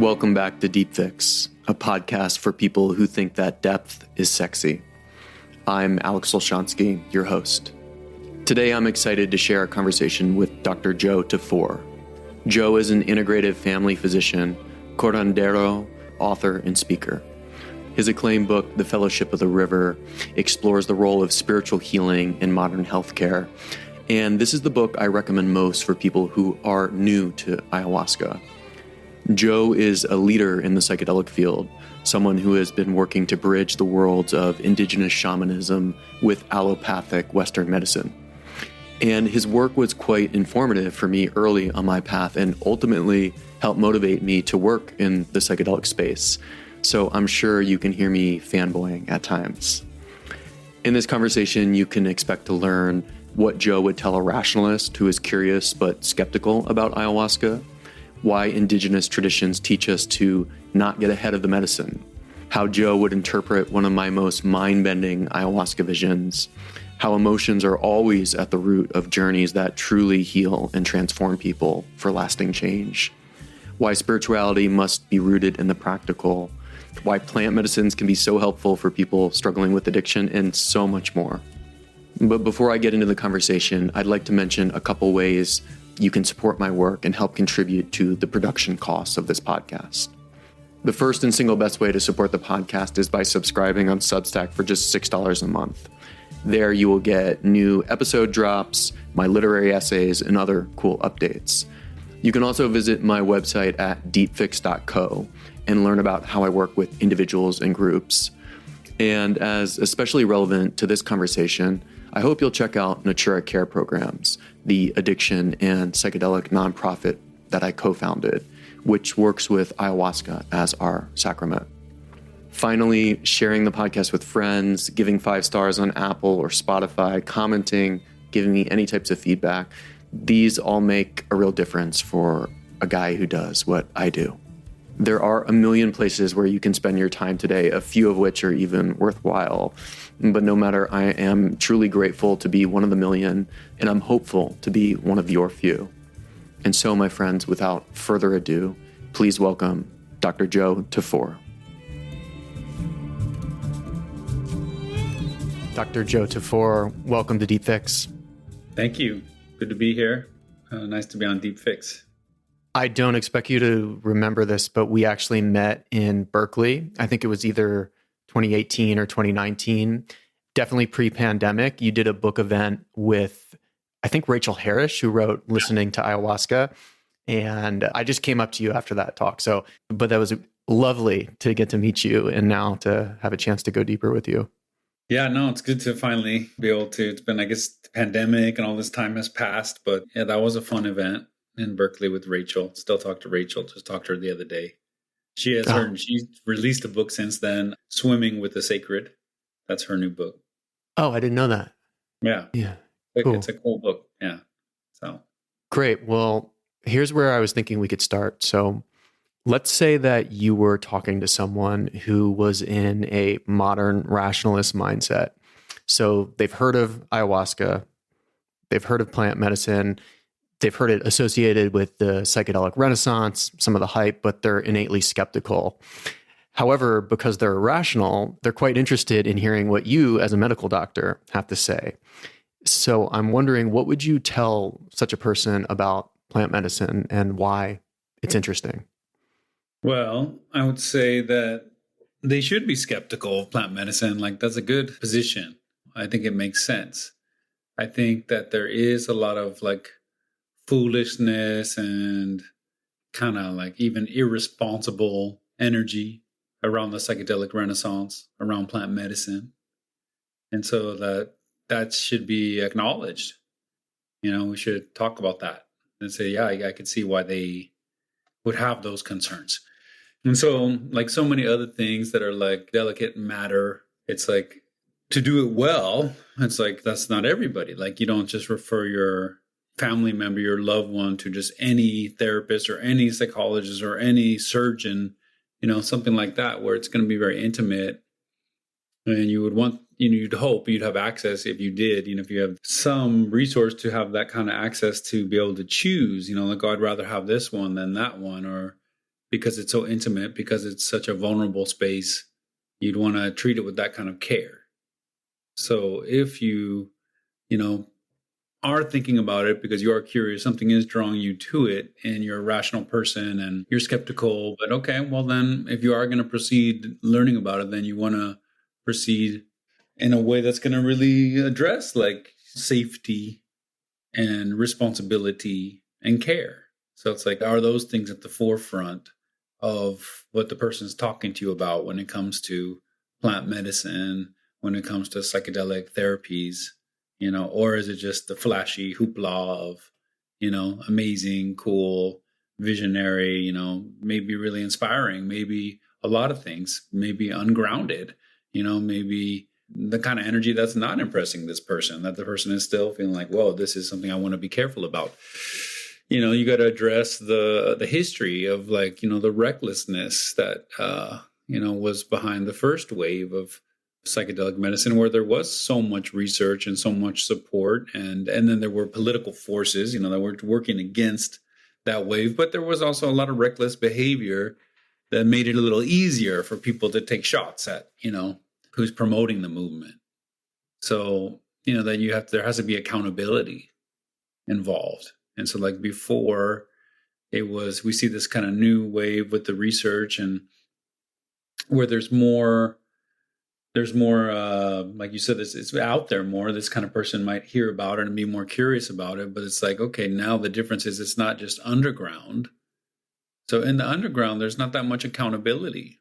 Welcome back to Deep Fix, a podcast for people who think that depth is sexy. I'm Alex Olshansky, your host. Today I'm excited to share a conversation with Dr. Joe Tafur. Joe is an integrative family physician, curandero, author, and speaker. His acclaimed book, The Fellowship of the River, explores the role of spiritual healing in modern healthcare. And this is the book I recommend most for people who are new to ayahuasca. Joe is a leader in the psychedelic field, someone who has been working to bridge the worlds of indigenous shamanism with allopathic Western medicine. And his work was quite informative for me early on my path and ultimately helped motivate me to work in the psychedelic space. So I'm sure you can hear me fanboying at times. In this conversation, you can expect to learn what Joe would tell a rationalist who is curious but skeptical about ayahuasca, why indigenous traditions teach us to not get ahead of the medicine, how Joe would interpret one of my most mind-bending ayahuasca visions, how emotions are always at the root of journeys that truly heal and transform people for lasting change, why spirituality must be rooted in the practical, why plant medicines can be so helpful for people struggling with addiction, and so much more. But before I get into the conversation, I'd like to mention a couple ways you can support my work and help contribute to the production costs of this podcast. The first and single best way to support the podcast is by subscribing on Substack for just $6 a month. There you will get new episode drops, my literary essays, and other cool updates. You can also visit my website at deepfix.co and learn about how I work with individuals and groups. And as especially relevant to this conversation, I hope you'll check out Natura Care Programs, the addiction and psychedelic nonprofit that I co-founded, which works with ayahuasca as our sacrament. Finally, sharing the podcast with friends, giving 5 stars on Apple or Spotify, commenting, giving me any types of feedback. These all make a real difference for a guy who does what I do. There are a million places where you can spend your time today, a few of which are even worthwhile. But no matter, I am truly grateful to be one of the million, and I'm hopeful to be one of your few. And so, my friends, without further ado, please welcome Dr. Joe Tafur. Dr. Joe Tafur, welcome to Deep Fix. Thank you. Good to be here. Nice to be on Deep Fix. I don't expect you to remember this, but we actually met in Berkeley. I think it was either 2018 or 2019, definitely pre-pandemic. You did a book event with, I think, Rachel Harris, who wrote Listening to Ayahuasca. And I just came up to you after that talk. But that was lovely to get to meet you and now to have a chance to go deeper with you. Yeah, no, it's good to finally be able to. It's been, I guess, the pandemic and all this time has passed. But yeah, that was a fun event in Berkeley with Rachel. Still talk to Rachel. Just talked to her the other day. She's released a book since then, Swimming with the Sacred. That's her new book. Oh, I didn't know that. Yeah. Cool. It's a cool book. Yeah. So great. Well, here's where I was thinking we could start. So let's say that you were talking to someone who was in a modern rationalist mindset. So they've heard of ayahuasca, they've heard of plant medicine, they've heard it associated with the psychedelic renaissance, some of the hype, but they're innately skeptical. However, because they're rational, they're quite interested in hearing what you as a medical doctor have to say. So I'm wondering, what would you tell such a person about plant medicine and why it's interesting? Well, I would say that they should be skeptical of plant medicine. Like, that's a good position. I think it makes sense. I think that there is a lot of foolishness and kind of even irresponsible energy around the psychedelic renaissance, around plant medicine. And so that should be acknowledged. We should talk about that and say, yeah, I could see why they would have those concerns. And so, so many other things that are delicate matter, it's to do it well, it's that's not everybody. You don't just refer your family member, your loved one, to just any therapist or any psychologist or any surgeon, something like that, where it's going to be very intimate. And you would want, you'd hope you'd have access, if you did, if you have some resource to have that kind of access to be able to choose, I'd rather have this one than that one, or because it's so intimate, because it's such a vulnerable space. You'd want to treat it with that kind of care. So if you know, are thinking about it because you are curious, something is drawing you to it, and you're a rational person and you're skeptical, but okay, well then if you are going to proceed learning about it, then you want to proceed in a way that's going to really address like safety and responsibility and care. So it's like, are those things at the forefront of what the person's talking to you about when it comes to plant medicine, when it comes to psychedelic therapies, you know, or is it just the flashy hoopla of, you know, amazing, cool, visionary, you know, maybe really inspiring, maybe a lot of things, maybe ungrounded, you know, maybe the kind of energy that's not impressing this person, that the person is still feeling like, whoa, this is something I want to be careful about. You know, you got to address the history of like, you know, the recklessness that, you know, was behind the first wave of psychedelic medicine, where there was so much research and so much support. And then there were political forces, you know, that were working against that wave. But there was also a lot of reckless behavior that made it a little easier for people to take shots at, you know, who's promoting the movement. So, you know, that there has to be accountability involved. And so like before, we see this kind of new wave with the research, and where there's more, like you said, it's out there more. This kind of person might hear about it and be more curious about it. But it's like, okay, now the difference is it's not just underground. So in the underground, there's not that much accountability.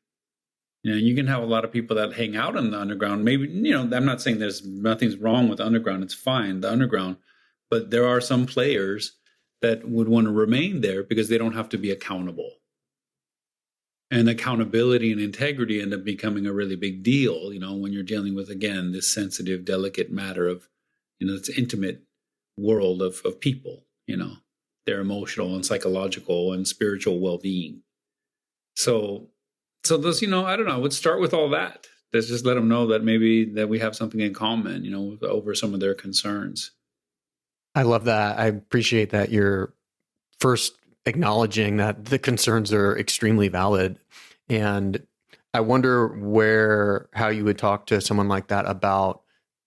You know, you can have a lot of people that hang out in the underground. Maybe, you know, I'm not saying there's nothing's wrong with the underground. It's fine, the underground. But there are some players that would want to remain there because they don't have to be accountable. And accountability and integrity end up becoming a really big deal, you know, when you're dealing with, again, this sensitive, delicate matter of, you know, this intimate world of people, you know, their emotional and psychological and spiritual well-being. So those, you know, I don't know, I would start with all that. Let's just let them know that maybe that we have something in common, you know, over some of their concerns. I love that. I appreciate that you're first acknowledging that the concerns are extremely valid. And I wonder how you would talk to someone like that about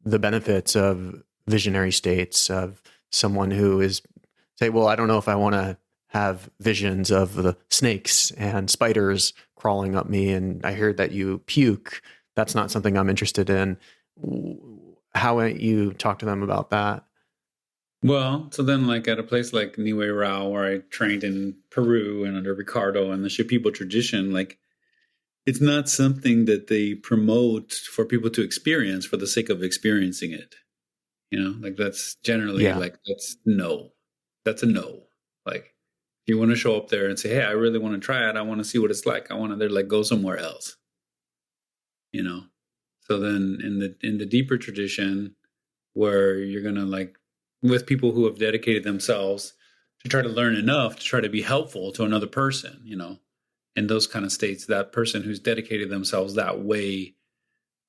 the benefits of visionary states, of someone who is, say, well, I don't know if I want to have visions of the snakes and spiders crawling up me, and I heard that you puke. That's not something I'm interested in. How might you talk to them about that? Well, so then like at a place like Niue Rao, where I trained in Peru and under Ricardo and the Shipibo tradition, like it's not something that they promote for people to experience for the sake of experiencing it. You know, like that's generally like, that's a no. Like if you want to show up there and say, hey, I really want to try it. I want to see what it's like. I want to, they're like, go somewhere else, you know? So then in the deeper tradition, where you're going to like, with people who have dedicated themselves to try to learn enough to try to be helpful to another person, you know, in those kind of states, that person who's dedicated themselves that way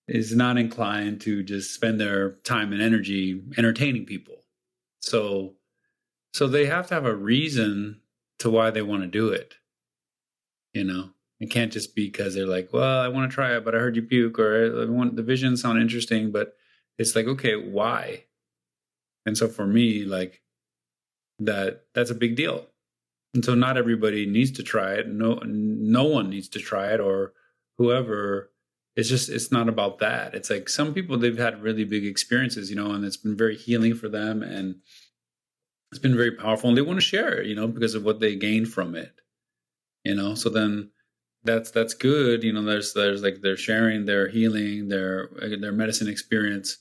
is not inclined to just spend their time and energy entertaining people. So they have to have a reason to why they want to do it. You know, it can't just be because they're like, well, I want to try it, but I heard you puke, or the visions sound interesting, but it's like, okay, why? And so for me, like that's a big deal. And so not everybody needs to try it. No one needs to try it, or whoever. It's not about that. It's like some people, they've had really big experiences, you know, and it's been very healing for them, and it's been very powerful, and they want to share it, you know, because of what they gained from it, you know. So then that's good. You know, there's like they're sharing their healing, their medicine experience.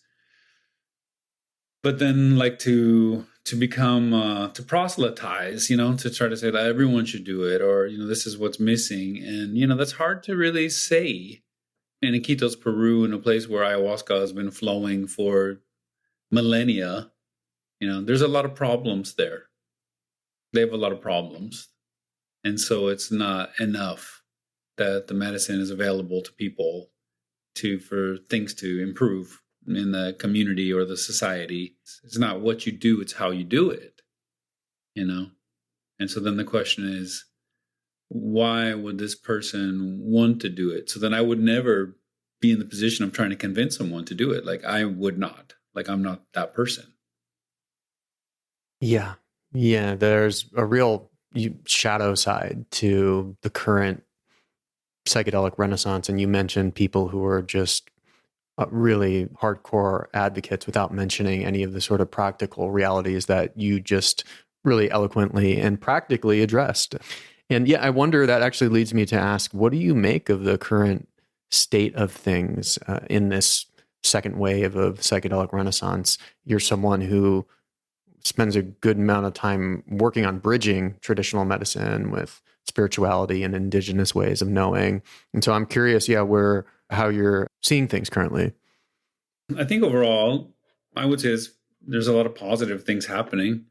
But then like to become to proselytize, you know, to try to say that everyone should do it, or, you know, this is what's missing. And, you know, that's hard to really say. In Iquitos, Peru, in a place where ayahuasca has been flowing for millennia, you know, there's a lot of problems there. They have a lot of problems. And so it's not enough that the medicine is available to people for things to improve in the community or the society. It's not what you do, it's how you do it, you know? And so then the question is, why would this person want to do it? So then I would never be in the position of trying to convince someone to do it. Like I would not. Like I'm not that person. Yeah. Yeah. There's a real shadow side to the current psychedelic renaissance. And you mentioned people who are just really hardcore advocates without mentioning any of the sort of practical realities that you just really eloquently and practically addressed. And yeah, I wonder, that actually leads me to ask, what do you make of the current state of things in this second wave of psychedelic renaissance? You're someone who spends a good amount of time working on bridging traditional medicine with spirituality and indigenous ways of knowing. And so I'm curious, how you're seeing things currently. I think overall, I would say there's a lot of positive things happening.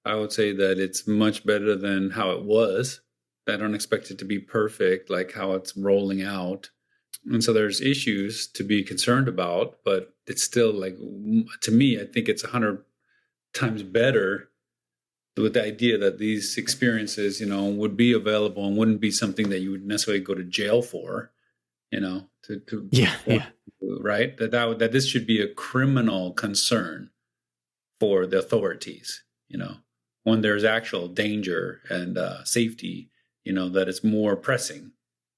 I would say that it's much better than how it was. I don't expect it to be perfect, like how it's rolling out. And so there's issues to be concerned about, but it's still like, to me, I think it's 100 times better with the idea that these experiences, would be available and wouldn't be something that you would necessarily go to jail for, Yeah. Right? That this should be a criminal concern for the authorities, when there's actual danger and safety, that it's more pressing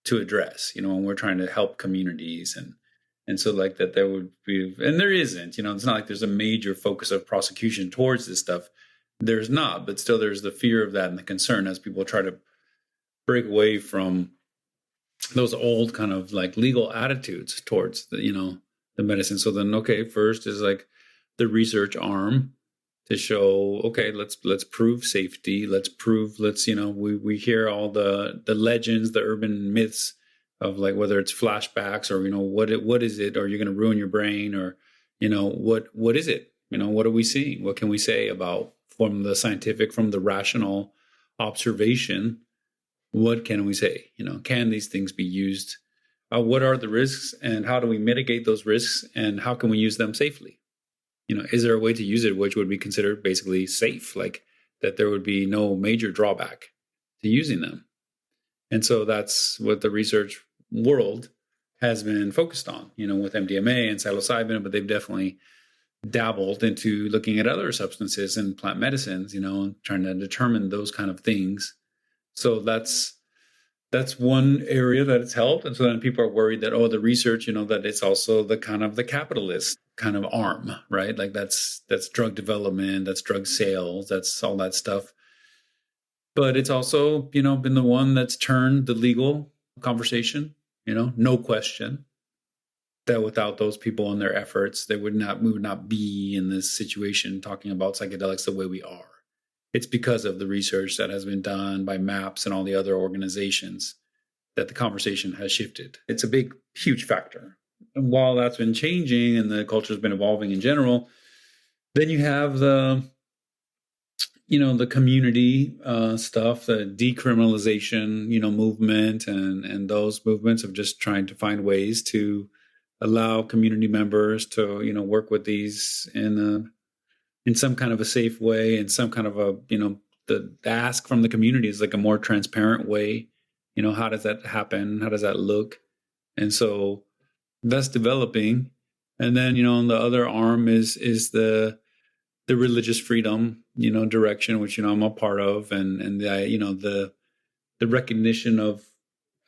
to address, when we're trying to help communities and so like that there would be, and there isn't, it's not like there's a major focus of prosecution towards this stuff. There's not, but still there's the fear of that and the concern as people try to break away from those old kind of like legal attitudes towards the medicine. So then, okay, first is like the research arm to show, okay, let's prove safety. Let's we hear all the legends, the urban myths of like whether it's flashbacks or what is it, or you're going to ruin your brain, or what is it, what are we seeing, what can we say about from the scientific, from the rational observation, what can we say, can these things be used, what are the risks and how do we mitigate those risks and how can we use them safely, is there a way to use it which would be considered basically safe, like that there would be no major drawback to using them. And so that's what the research world has been focused on, with MDMA and psilocybin, but they've definitely dabbled into looking at other substances and plant medicines, and trying to determine those kind of things. So that's one area that it's helped. And so then people are worried that, the research, that it's also the kind of the capitalist kind of arm, right? Like that's drug development, that's drug sales, that's all that stuff. But it's also, been the one that's turned the legal conversation, no question that without those people and their efforts, we would not be in this situation talking about psychedelics the way we are. It's because of the research that has been done by MAPS and all the other organizations that the conversation has shifted. It's a big, huge factor. And while that's been changing and the culture has been evolving in general, then you have the community stuff, the decriminalization, movement, and those movements of just trying to find ways to allow community members to, work with these in some kind of a safe way, and some kind of a, the ask from the community is like a more transparent way. How does that happen? How does that look? And so that's developing. And then, on the other arm is the religious freedom, direction, which, I'm a part of, and the recognition of,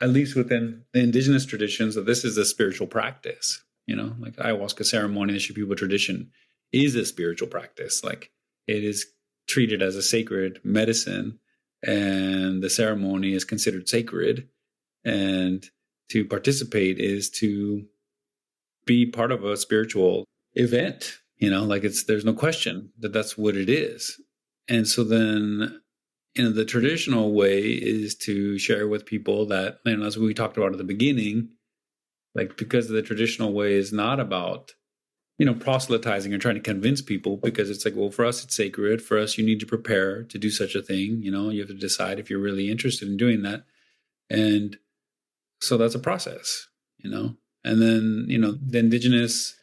at least within the indigenous traditions, that this is a spiritual practice, like ayahuasca ceremony, the Shipibo tradition is a spiritual practice. Like it is treated as a sacred medicine, and the ceremony is considered sacred, and to participate is to be part of a spiritual event. Like there's no question that that's what it is. And so then, the traditional way is to share with people that, as we talked about at the beginning, like because the traditional way is not about, proselytizing or trying to convince people, because it's like, well, for us, it's sacred. For us, you need to prepare to do such a thing. You have to decide if you're really interested in doing that. And so that's a process, and then, the indigenous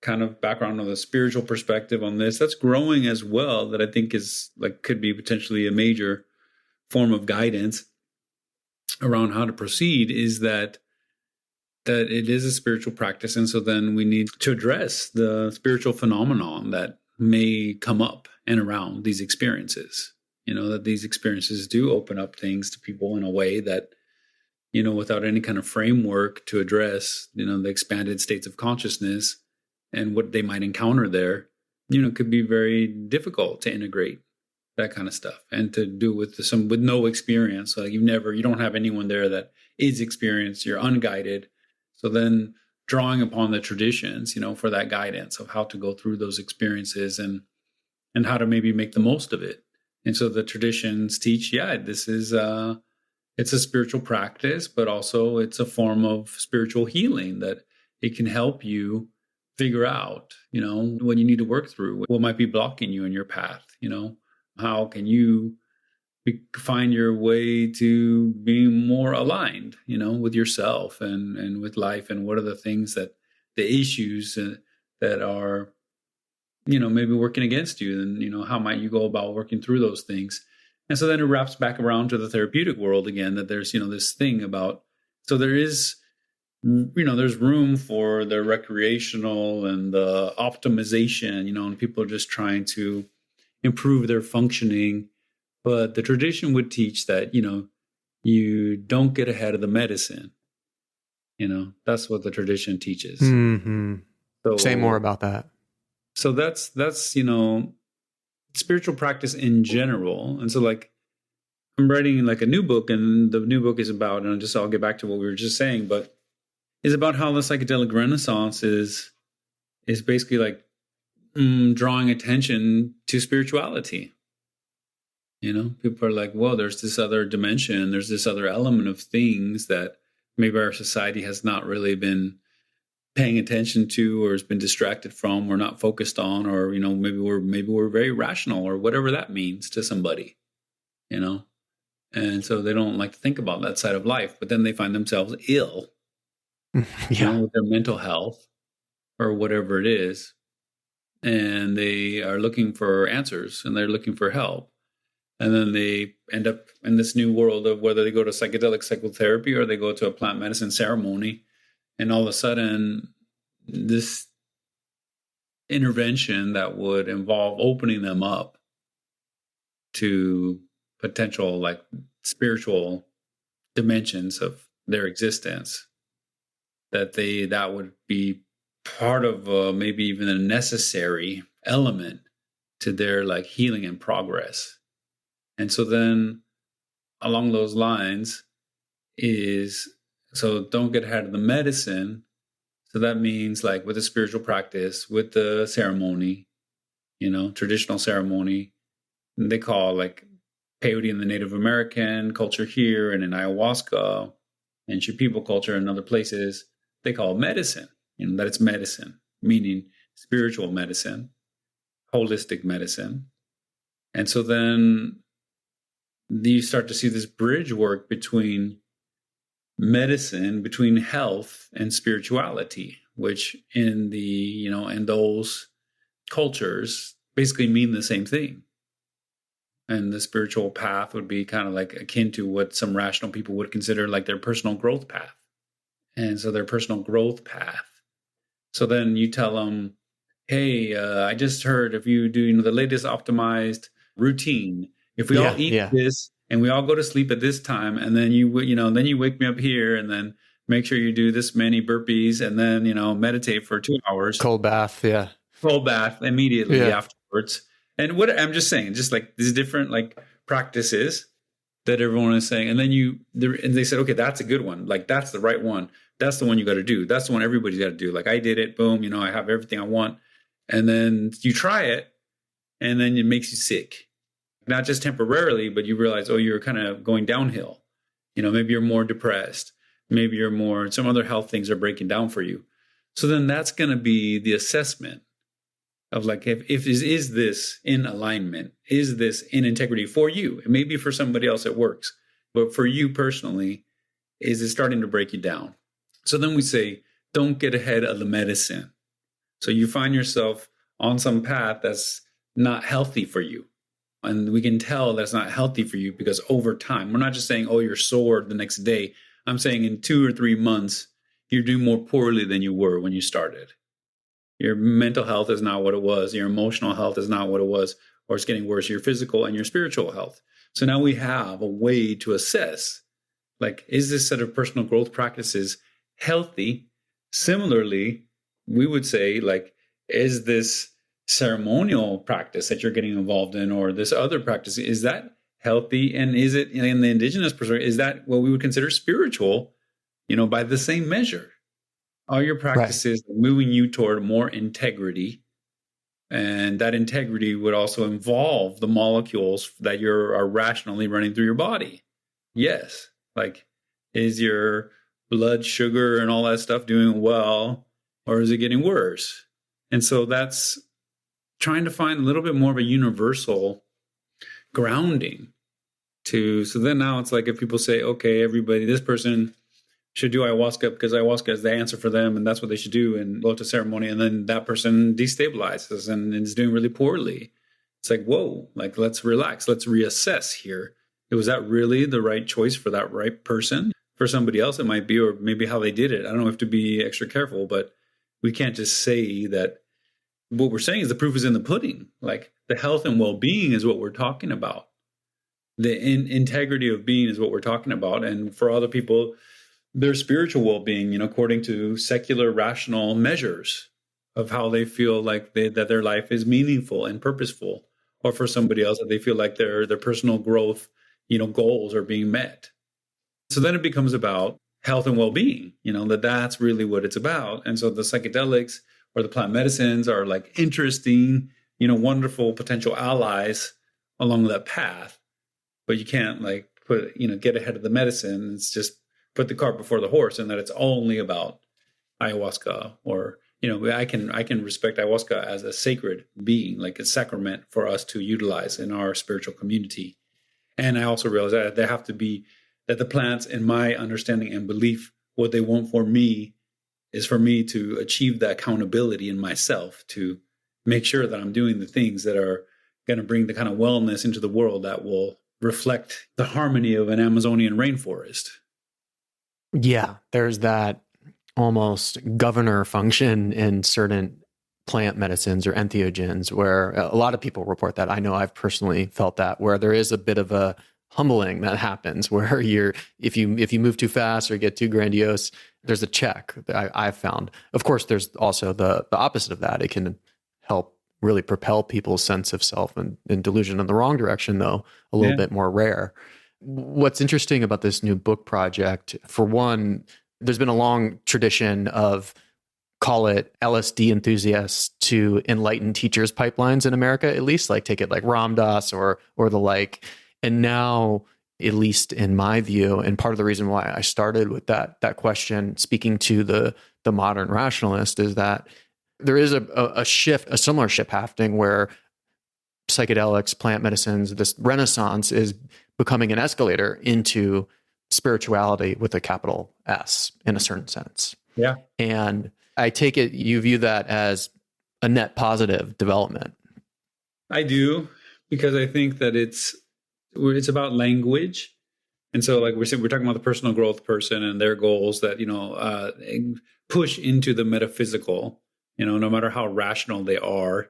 kind of background on the spiritual perspective on this, that's growing as well, that I think is like, could be potentially a major form of guidance. around how to proceed is that it is a spiritual practice. And so then we need to address the spiritual phenomenon that may come up and around these experiences. That these experiences do open up things to people in a way that, without any kind of framework to address, the expanded states of consciousness and what they might encounter there, could be very difficult to integrate that kind of stuff and to do with no experience. Like you don't have anyone there that is experienced, you're unguided. So then drawing upon the traditions, for that guidance of how to go through those experiences and how to maybe make the most of it. And so the traditions teach, this is it's a spiritual practice, but also it's a form of spiritual healing that it can help you figure out, what you need to work through, what might be blocking you in your path, how can you find your way to being more aligned, with yourself and with life, and what are the things the issues that are, maybe working against you, and, how might you go about working through those things? And so then it wraps back around to the therapeutic world again, that there's, this thing about, so there is, there's room for the recreational and the optimization, and people are just trying to improve their functioning. But the tradition would teach that, you don't get ahead of the medicine. That's what the tradition teaches. Mm-hmm. So, say more about that. So that's spiritual practice in general. And so like I'm writing like a new book, and the new book is about, and I'll get back to what we were just saying, but is about how the psychedelic renaissance is basically like drawing attention to spirituality. People are like, well, there's this other dimension, there's this other element of things that maybe our society has not really been paying attention to, or has been distracted from, or not focused on, or maybe we're very rational, or whatever that means to somebody, and so they don't like to think about that side of life, but then they find themselves ill, with their mental health or whatever it is, and they are looking for answers and they're looking for help. And then they end up in this new world of whether they go to psychedelic psychotherapy or they go to a plant medicine ceremony. And all of a sudden, this intervention that would involve opening them up to potential like spiritual dimensions of their existence, that would be part of maybe even a necessary element to their like healing and progress. And so then along those lines so don't get ahead of the medicine. So that means like with the spiritual practice, with the ceremony, traditional ceremony, they call like peyote in the Native American culture here, and in ayahuasca and Shipibo culture and other places, they call medicine, that it's medicine, meaning spiritual medicine, holistic medicine. And so then you start to see this bridge work between medicine, between health and spirituality, which in in those cultures basically mean the same thing. And the spiritual path would be kind of like akin to what some rational people would consider like their personal growth path. And so their personal growth path. So then you tell them, hey, I just heard if you do the latest optimized routine, if we all eat this and we all go to sleep at this time, and then then you wake me up here, and then make sure you do this many burpees, and then meditate for 2 hours. Cold bath immediately afterwards. And what I'm just saying, just like these different like practices that everyone is saying, and then and they said, okay, that's a good one. Like that's the right one. That's the one you got to do. That's the one everybody's got to do. Like I did it, boom, I have everything I want. And then you try it, and then it makes you sick. Not just temporarily, but you realize, oh, you're kind of going downhill. Maybe you're more depressed. Maybe some other health things are breaking down for you. So then that's going to be the assessment of like, if is this in alignment? Is this in integrity for you? It may be for somebody else it works, but for you personally, is it starting to break you down? So then we say, don't get ahead of the medicine. So you find yourself on some path that's not healthy for you, And we can tell that's not healthy for you because over time, we're not just saying, oh, you're sore the next day. I'm saying in 2 or 3 months, you're doing more poorly than you were when you started. Your mental health is not what it was. Your emotional health is not what it was, or it's getting worse. Your physical and your spiritual health. So now we have a way to assess, like, is this set of personal growth practices healthy? Similarly, we would say, like, is this ceremonial practice that you're getting involved in, or this other practice, is that healthy? And is it, in the indigenous perspective, is that what we would consider spiritual, by the same measure? Are your practices moving you toward more integrity? And that integrity would also involve the molecules that are rationally running through your body. Yes. Like, is your blood sugar and all that stuff doing well, or is it getting worse? And so that's trying to find a little bit more of a universal grounding so then now it's like, if people say, okay, everybody, this person should do ayahuasca because ayahuasca is the answer for them and that's what they should do, and go to ceremony, and then that person destabilizes and is doing really poorly. It's like, whoa, like, let's relax. Let's reassess here. Was that really the right choice for that right person? For somebody else, it might be, or maybe how they did it. I don't know, have to be extra careful, but we can't just say that. What we're saying is the proof is in the pudding. Like, the health and well-being is what we're talking about. The integrity of being is what we're talking about. And for other people, their spiritual well-being, according to secular rational measures of how they feel like that their life is meaningful and purposeful. Or for somebody else, that they feel like their personal growth, goals are being met. So then it becomes about health and well-being, that's really what it's about. And so the psychedelics or the plant medicines are like interesting, wonderful potential allies along that path. But you can't like get ahead of the medicine. It's just put the cart before the horse, and that it's only about ayahuasca. Or, I can respect ayahuasca as a sacred being, like a sacrament for us to utilize in our spiritual community. And I also realize that there have to be, that the plants, in my understanding and belief, what they want for me is for me to achieve the accountability in myself, to make sure that I'm doing the things that are going to bring the kind of wellness into the world that will reflect the harmony of an Amazonian rainforest. Yeah, there's that almost governor function in certain plant medicines or entheogens, where a lot of people report that. I know I've personally felt that, where there is a bit of a humbling that happens, where if you move too fast or get too grandiose, there's a check that I've found. Of course, there's also the opposite of that. It can help really propel people's sense of self and delusion in the wrong direction, though a little bit more rare. What's interesting about this new book project, for one, there's been a long tradition of, call it LSD enthusiasts to enlightened teachers pipelines in America, at least, like take it like Ram Dass or the like. And now, at least in my view, and part of the reason why I started with that question, speaking to the modern rationalist, is that there is a similar shift happening where psychedelics, plant medicines, this renaissance is becoming an escalator into spirituality with a capital S in a certain sense. Yeah. And I take it you view that as a net positive development. I do, because I think that it's about language. And so, like we're talking about the personal growth person and their goals that, push into the metaphysical, no matter how rational they are.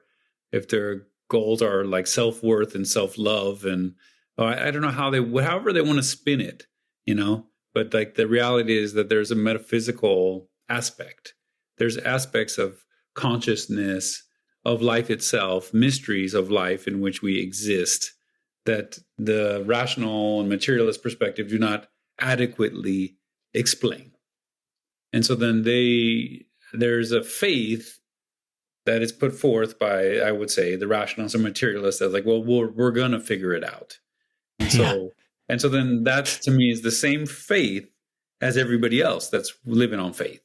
If their goals are like self-worth and self-love, and I don't know however they want to spin it, but like the reality is that there's a metaphysical aspect. There's aspects of consciousness, of life itself, mysteries of life in which we exist, that the rational and materialist perspective do not adequately explain. And so then there's a faith that is put forth by, I would say, the rationalists and materialists as like, well, we're going to figure it out. And so then that's, to me, is the same faith as everybody else that's living on faith.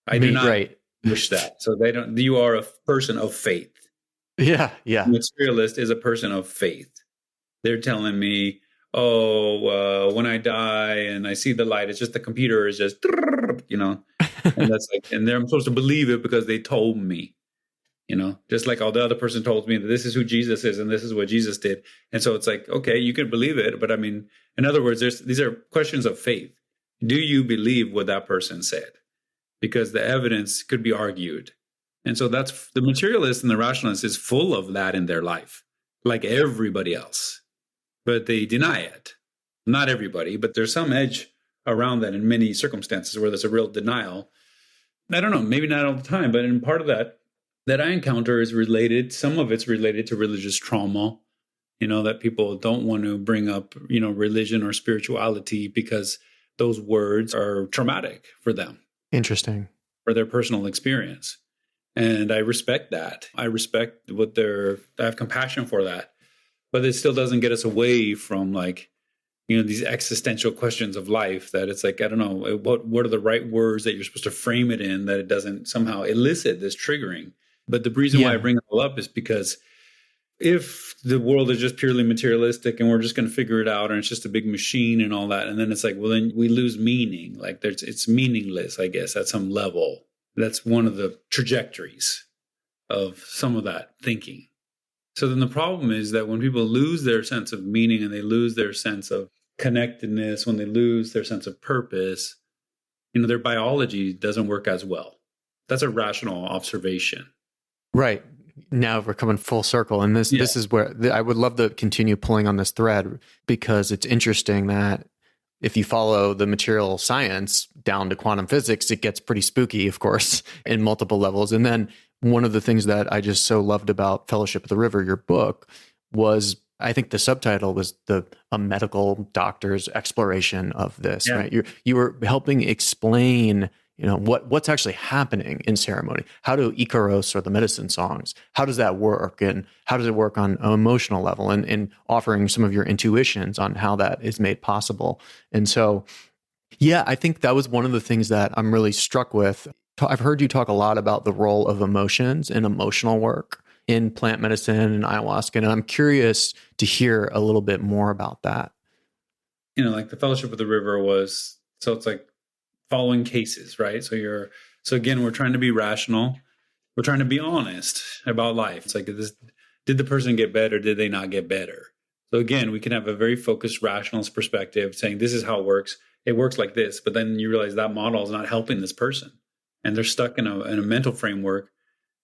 I do not wish that. So you are a person of faith. Yeah. The materialist is a person of faith. They're telling me, when I die and I see the light, it's just the computer is just, and that's like, and I'm supposed to believe it because they told me. just like all the other person told me that this is who Jesus is and this is what Jesus did. And so it's like, okay, you can believe it. But I mean, in other words, these are questions of faith. Do you believe what that person said? Because the evidence could be argued. And so that's the materialist and the rationalist is full of that in their life, like everybody else. But they deny it. Not everybody, but there's some edge around that in many circumstances where there's a real denial. I don't know, maybe not all the time, but in part of that I encounter is related. Some of it's related to religious trauma, that people don't want to bring up, religion or spirituality because those words are traumatic for them. Interesting. For their personal experience. And I respect that. I respect I have compassion for that. But it still doesn't get us away from these existential questions of life that it's like, I don't know, what are the right words that you're supposed to frame it in that it doesn't somehow elicit this triggering. But the reason why I bring it all up is because if the world is just purely materialistic and we're just going to figure it out and it's just a big machine and all that, and then it's like, well, then we lose meaning. It's meaningless, I guess, at some level. That's one of the trajectories of some of that thinking. So then the problem is that when people lose their sense of meaning and they lose their sense of connectedness, when they lose their sense of purpose, their biology doesn't work as well. That's a rational observation. Right. Now we're coming full circle. And this is where I would love to continue pulling on this thread, because it's interesting that if you follow the material science down to quantum physics, it gets pretty spooky, of course, in multiple levels. And then one of the things that I just so loved about Fellowship of the River, your book, was, I think the subtitle was a medical doctor's exploration of this, right? You were helping explain, what's actually happening in ceremony. How do Icaros or the medicine songs, how does that work? And how does it work on an emotional level, and offering some of your intuitions on how that is made possible. And so, I think that was one of the things that I'm really struck with. I've heard you talk a lot about the role of emotions and emotional work in plant medicine and ayahuasca. And I'm curious to hear a little bit more about that. Like the Fellowship of the River was, so it's like following cases, right? So again, we're trying to be rational. We're trying to be honest about life. It's like, did the person get better? Did they not get better? So again, we can have a very focused rationalist perspective saying, this is how it works. It works like this. But then you realize that model is not helping this person. And they're stuck in a mental framework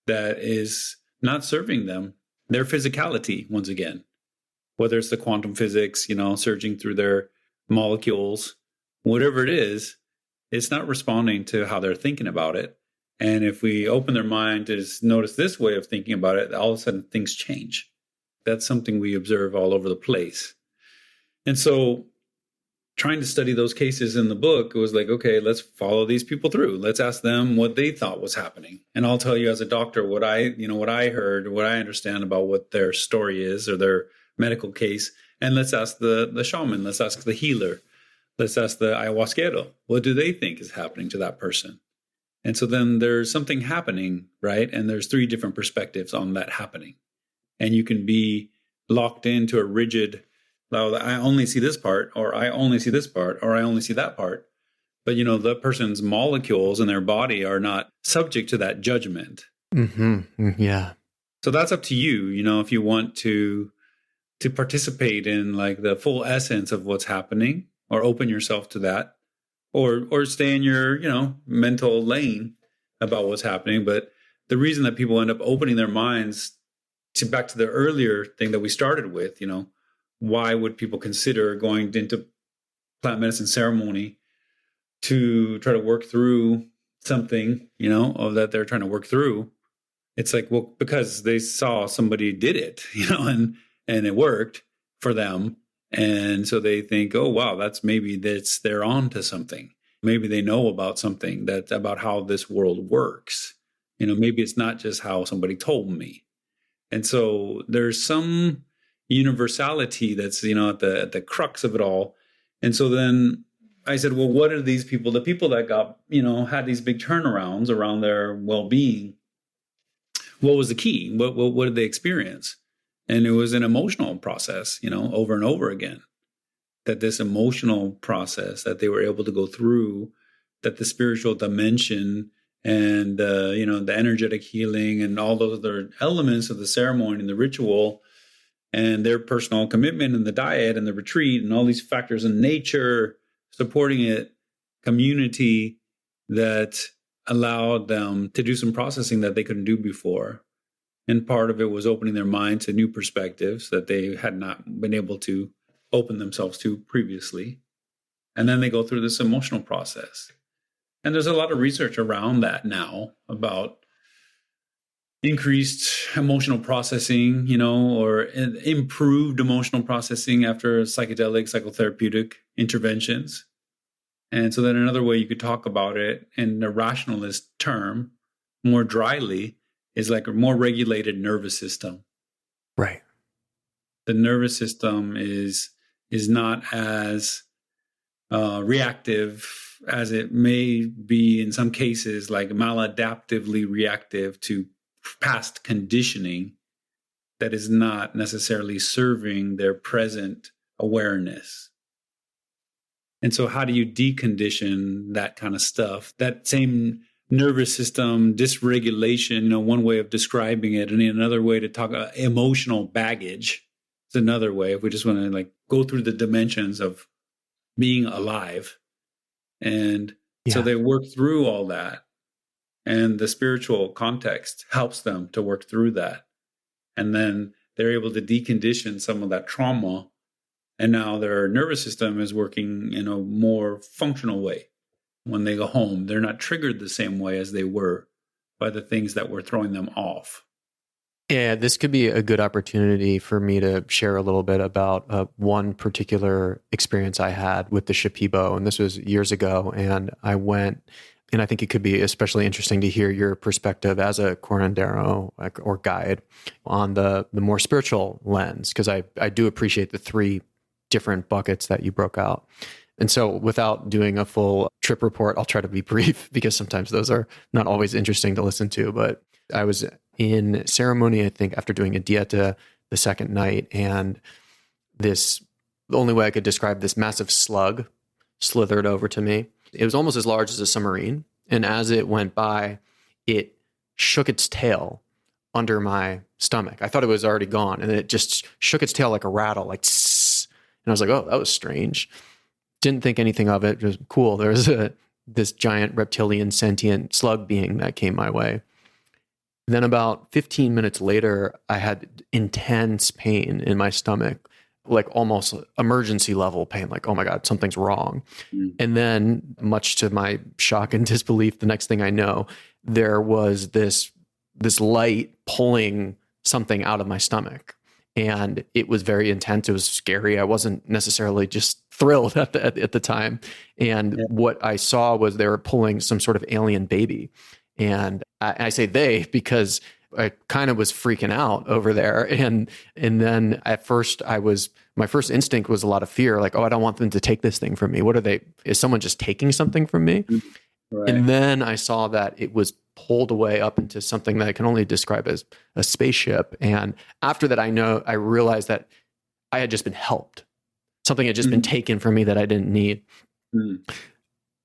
that is not serving them, their physicality, once again. Whether it's the quantum physics, surging through their molecules, whatever it is, it's not responding to how they're thinking about it. And if we open their mind to notice this way of thinking about it, all of a sudden things change. That's something we observe all over the place. And so trying to study those cases in the book, it was like, okay, let's follow these people through. Let's ask them what they thought was happening. And I'll tell you as a doctor what I heard, what I understand about what their story is or their medical case. And let's ask the shaman, let's ask the healer, let's ask the ayahuasquero, what do they think is happening to that person? And so then there's something happening, right? And there's 3 different perspectives on that happening. And you can be locked into a rigid, well, I only see this part, or I only see this part, or I only see that part. But, the person's molecules in their body are not subject to that judgment. Mm-hmm. Yeah. So that's up to you, if you want to participate in like the full essence of what's happening, or open yourself to that, or stay in your, mental lane about what's happening. But the reason that people end up opening their minds back to the earlier thing that we started with, why would people consider going into plant medicine ceremony to try to work through something, or that they're trying to work through? It's like, well, because they saw somebody did it, and it worked for them. And so they think, oh, wow, they're on to something. Maybe they know about something about how this world works. Maybe it's not just how somebody told me. And so there's some universality that's, at the crux of it all. And so then I said, well, what are these people, the people that got, had these big turnarounds around their well-being? What was the key? What did they experience? And it was an emotional process, over and over again, that this emotional process that they were able to go through, that the spiritual dimension and the energetic healing and all those other elements of the ceremony and the ritual, and their personal commitment and the diet and the retreat and all these factors in nature supporting it, community that allowed them to do some processing that they couldn't do before. And part of it was opening their mind to new perspectives that they had not been able to open themselves to previously. And then they go through this emotional process. And there's a lot of research around that now about increased emotional processing, or improved emotional processing after psychedelic, psychotherapeutic interventions. And so then another way you could talk about it in a rationalist term, more dryly, is like a more regulated nervous system. Right. The nervous system is not as reactive as it may be in some cases, like maladaptively reactive to past conditioning that is not necessarily serving their present awareness. And so how do you decondition that kind of stuff? That same nervous system dysregulation, one way of describing it, and another way to talk about emotional baggage is another way. If we just want to go through the dimensions of being alive. And so they work through all that. And the spiritual context helps them to work through that. And then they're able to decondition some of that trauma. And now their nervous system is working in a more functional way. When they go home, they're not triggered the same way as they were by the things that were throwing them off. Yeah, this could be a good opportunity for me to share a little bit about one particular experience I had with the Shipibo. And this was years ago. And I went, and I think it could be especially interesting to hear your perspective as a curandero or guide on the more spiritual lens, because I do appreciate the three different buckets that you broke out. And so without doing a full trip report, I'll try to be brief because sometimes those are not always interesting to listen to. But I was in ceremony, I think, after doing a dieta the second night, and the only way I could describe this massive slug slithered over to me. It was almost as large as a submarine. And as it went by, it shook its tail under my stomach. I thought it was already gone, and it just shook its tail like a rattle, like tss. And I was like, oh, that was strange. Didn't think anything of it. It was cool. There was this giant reptilian sentient slug being that came my way. Then about 15 minutes later, I had intense pain in my stomach, like almost emergency level pain, like, oh my God, something's wrong. And then, much to my shock and disbelief, the next thing I know, there was this light pulling something out of my stomach. And it was very intense. It was scary. I wasn't necessarily just thrilled at the time. And what I saw was they were pulling some sort of alien baby. And I say they because I kind of was freaking out over there. And then at first my first instinct was a lot of fear, like, oh, I don't want them to take this thing from me. Is someone just taking something from me? Right. And then I saw that it was pulled away up into something that I can only describe as a spaceship. And after that, I realized that I had just been helped. Something had just been taken from me that I didn't need.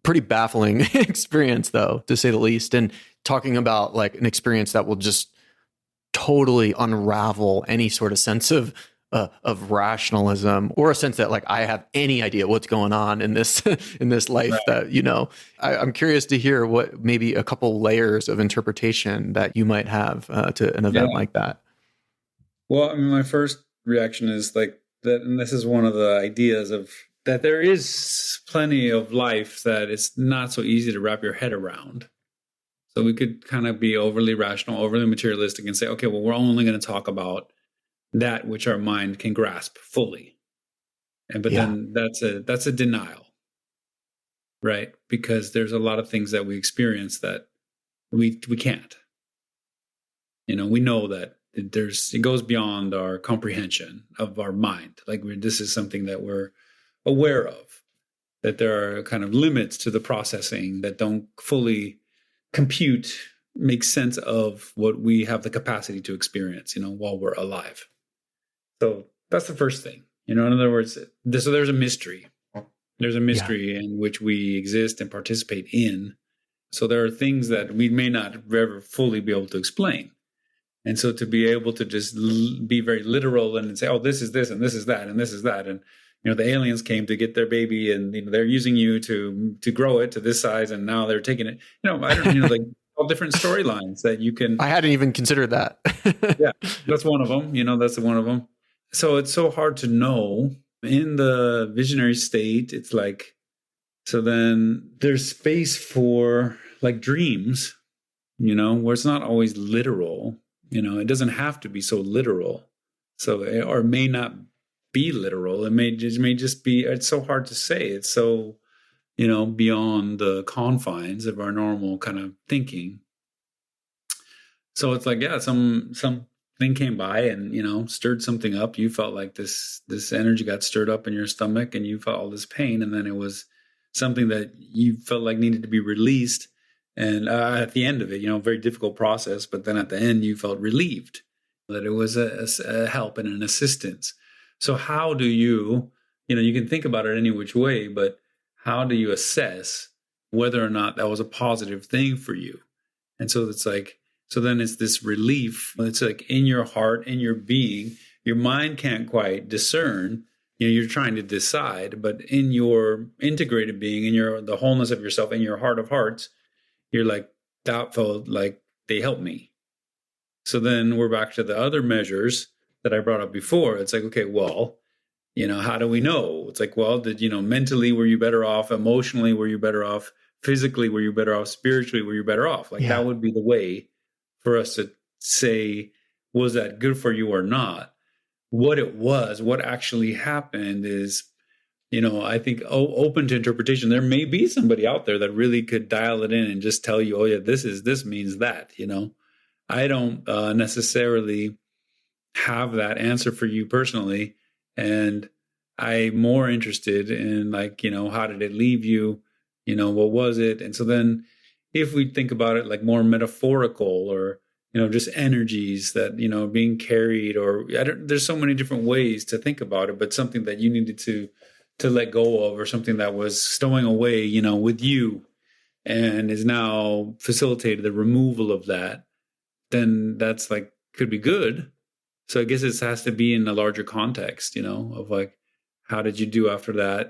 Pretty baffling experience, though, to say the least. And talking about like an experience that will just totally unravel any sort of sense of rationalism, or a sense that like I have any idea what's going on in this in this life. Right. That I'm curious to hear what maybe a couple layers of interpretation that you might have to an event like that. Well, I mean, my first reaction is like that, and this is one of the ideas of that there is plenty of life that it's not so easy to wrap your head around. So we could kind of be overly rational, overly materialistic, and say, okay, well, we're only going to talk about that which our mind can grasp fully. But then that's a denial, right? Because there's a lot of things that we experience that we can't. We know that it goes beyond our comprehension of our mind. Like this is something that we're aware of, that there are kind of limits to the processing that don't fully compute, make sense of what we have the capacity to experience, while we're alive. So that's the first thing, in other words, so there's a mystery. There's a mystery in which we exist and participate in. So there are things that we may not ever fully be able to explain. And so to be able to just be very literal and say, oh, this is this and this is that and this is that. And, the aliens came to get their baby and, they're using you to grow it to this size. And now they're taking it, I don't, like all different storylines that you can. I hadn't even considered that. Yeah, that's one of them. That's one of them. So it's so hard to know in the visionary state. It's like, so then there's space for like dreams, where it's not always literal. It doesn't have to be so literal. So, or it may not be literal. It may just be, it's so hard to say. It's so, beyond the confines of our normal kind of thinking. So it's like, yeah, some thing came by and, stirred something up. You felt like this energy got stirred up in your stomach and you felt all this pain. And then it was something that you felt like needed to be released. And at the end of it, very difficult process. But then at the end, you felt relieved that it was a help and an assistance. So how do you can think about it any which way, but how do you assess whether or not that was a positive thing for you? And so it's like, so then it's this relief. It's like in your heart, in your being, your mind can't quite discern. You're trying to decide, but in your integrated being, in the wholeness of yourself, in your heart of hearts, you're like, that felt like they helped me. So then we're back to the other measures that I brought up before. It's like, okay, well, how do we know? It's like, well, mentally, were you better off? Emotionally, were you better off? Physically, were you better off? Spiritually, were you better off? Like that would be the way for us to say, was that good for you or not? What it was, what actually happened is, I think open to interpretation. There may be somebody out there that really could dial it in and just tell you, oh yeah, this means that, I don't necessarily have that answer for you personally. And I'm more interested in like, how did it leave you? What was it? And so then if we think about it like more metaphorical or, just energies that, being carried or there's so many different ways to think about it, but something that you needed to let go of or something that was stowing away, with you and is now facilitated the removal of that, then that's like, could be good. So I guess it has to be in a larger context, of like, how did you do after that?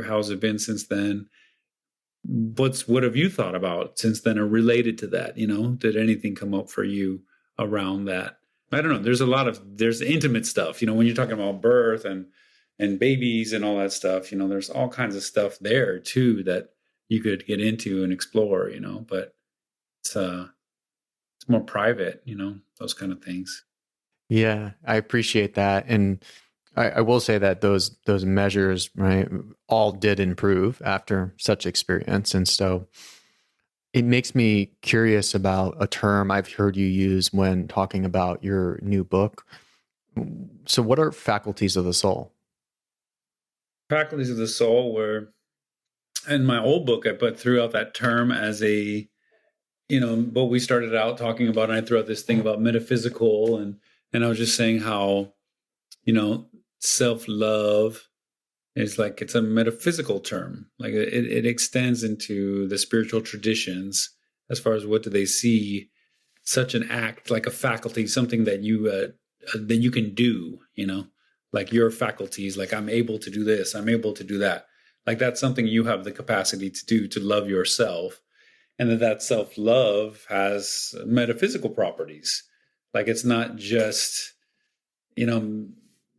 How's it been since then? What have you thought about since then or related to that? Did anything come up for you around that? I don't know. There's intimate stuff, when you're talking about birth and babies and all that stuff, there's all kinds of stuff there too that you could get into and explore, but it's more private, those kind of things. Yeah, I appreciate that. And I will say that those measures, right, all did improve after such experience. And so it makes me curious about a term I've heard you use when talking about your new book. So what are faculties of the soul? Faculties of the soul were, in my old book, I put throughout that term as a, but we started out talking about, and I threw out this thing about metaphysical, and I was just saying how, self-love is like, it's a metaphysical term. Like it extends into the spiritual traditions as far as what do they see such an act, like a faculty, something that you can do, like your faculties, like I'm able to do this, I'm able to do that. Like that's something you have the capacity to do, to love yourself. And that self-love has metaphysical properties. Like it's not just, and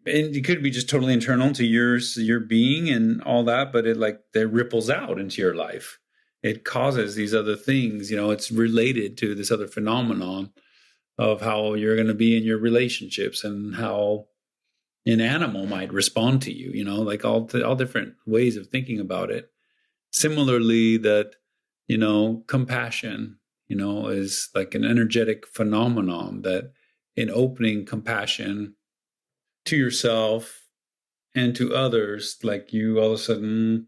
it could be just totally internal to your being and all that, but it ripples out into your life. It causes these other things, it's related to this other phenomenon of how you're going to be in your relationships and how an animal might respond to you, like all different ways of thinking about it. Similarly, that, compassion, is like an energetic phenomenon that in opening compassion to yourself and to others, like you all of a sudden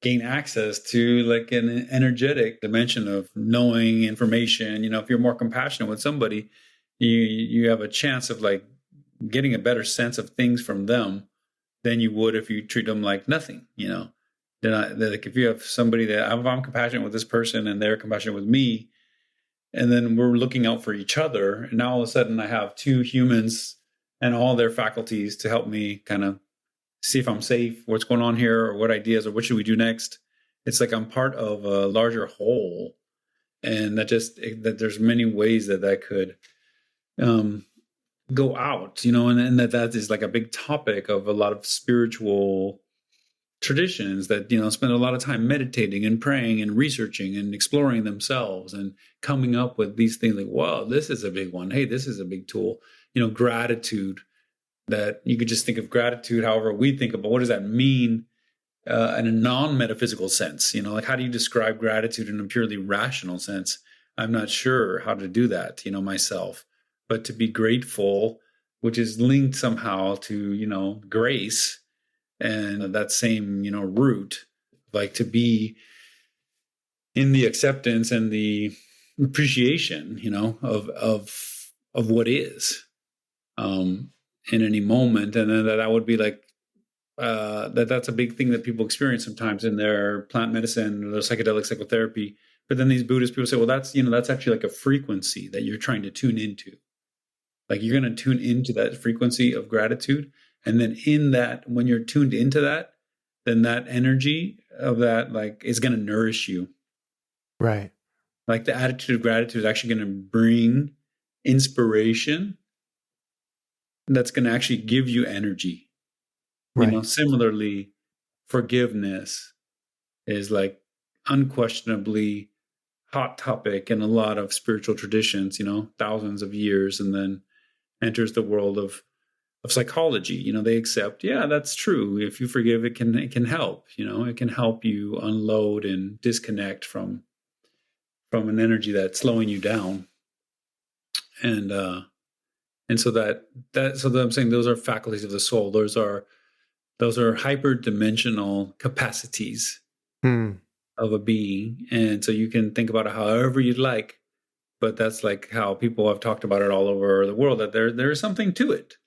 gain access to like an energetic dimension of knowing information. If you're more compassionate with somebody, you have a chance of like getting a better sense of things from them than you would if you treat them like nothing, like if you have somebody that I'm compassionate with this person and they're compassionate with me, and then we're looking out for each other, and now all of a sudden I have two humans and all their faculties to help me kind of see if I'm safe, what's going on here, or what ideas, or what should we do next. It's like I'm part of a larger whole, and that there's many ways that could go out, and that is like a big topic of a lot of spiritual traditions that spend a lot of time meditating and praying and researching and exploring themselves and coming up with these things like, wow, this is a big one. Hey, this is a big tool. Gratitude, that you could just think of gratitude however we think about what does that mean in a non-metaphysical sense. Like, how do you describe gratitude in a purely rational sense? I'm not sure how to do that myself, but to be grateful, which is linked somehow to grace and that same root, like to be in the acceptance and the appreciation of what is in any moment. And then that would be like that's a big thing that people experience sometimes in their plant medicine or their psychedelic psychotherapy. But then these Buddhist people say, well, that's actually like a frequency that you're trying to tune into. Like, you're going to tune into that frequency of gratitude. And then in that, when you're tuned into that, then that energy of that, like, is going to nourish you. Right. Like, the attitude of gratitude is actually going to bring inspiration that's going to actually give you energy. Right. Similarly, forgiveness is like unquestionably hot topic in a lot of spiritual traditions, thousands of years, and then enters the world of psychology. They accept, yeah, that's true. If you forgive, it can help. It can help you unload and disconnect from an energy that's slowing you down. And so I'm saying those are faculties of the soul. Those are hyperdimensional capacities of a being. And so you can think about it however you'd like, but that's like how people have talked about it all over the world, that there is something to it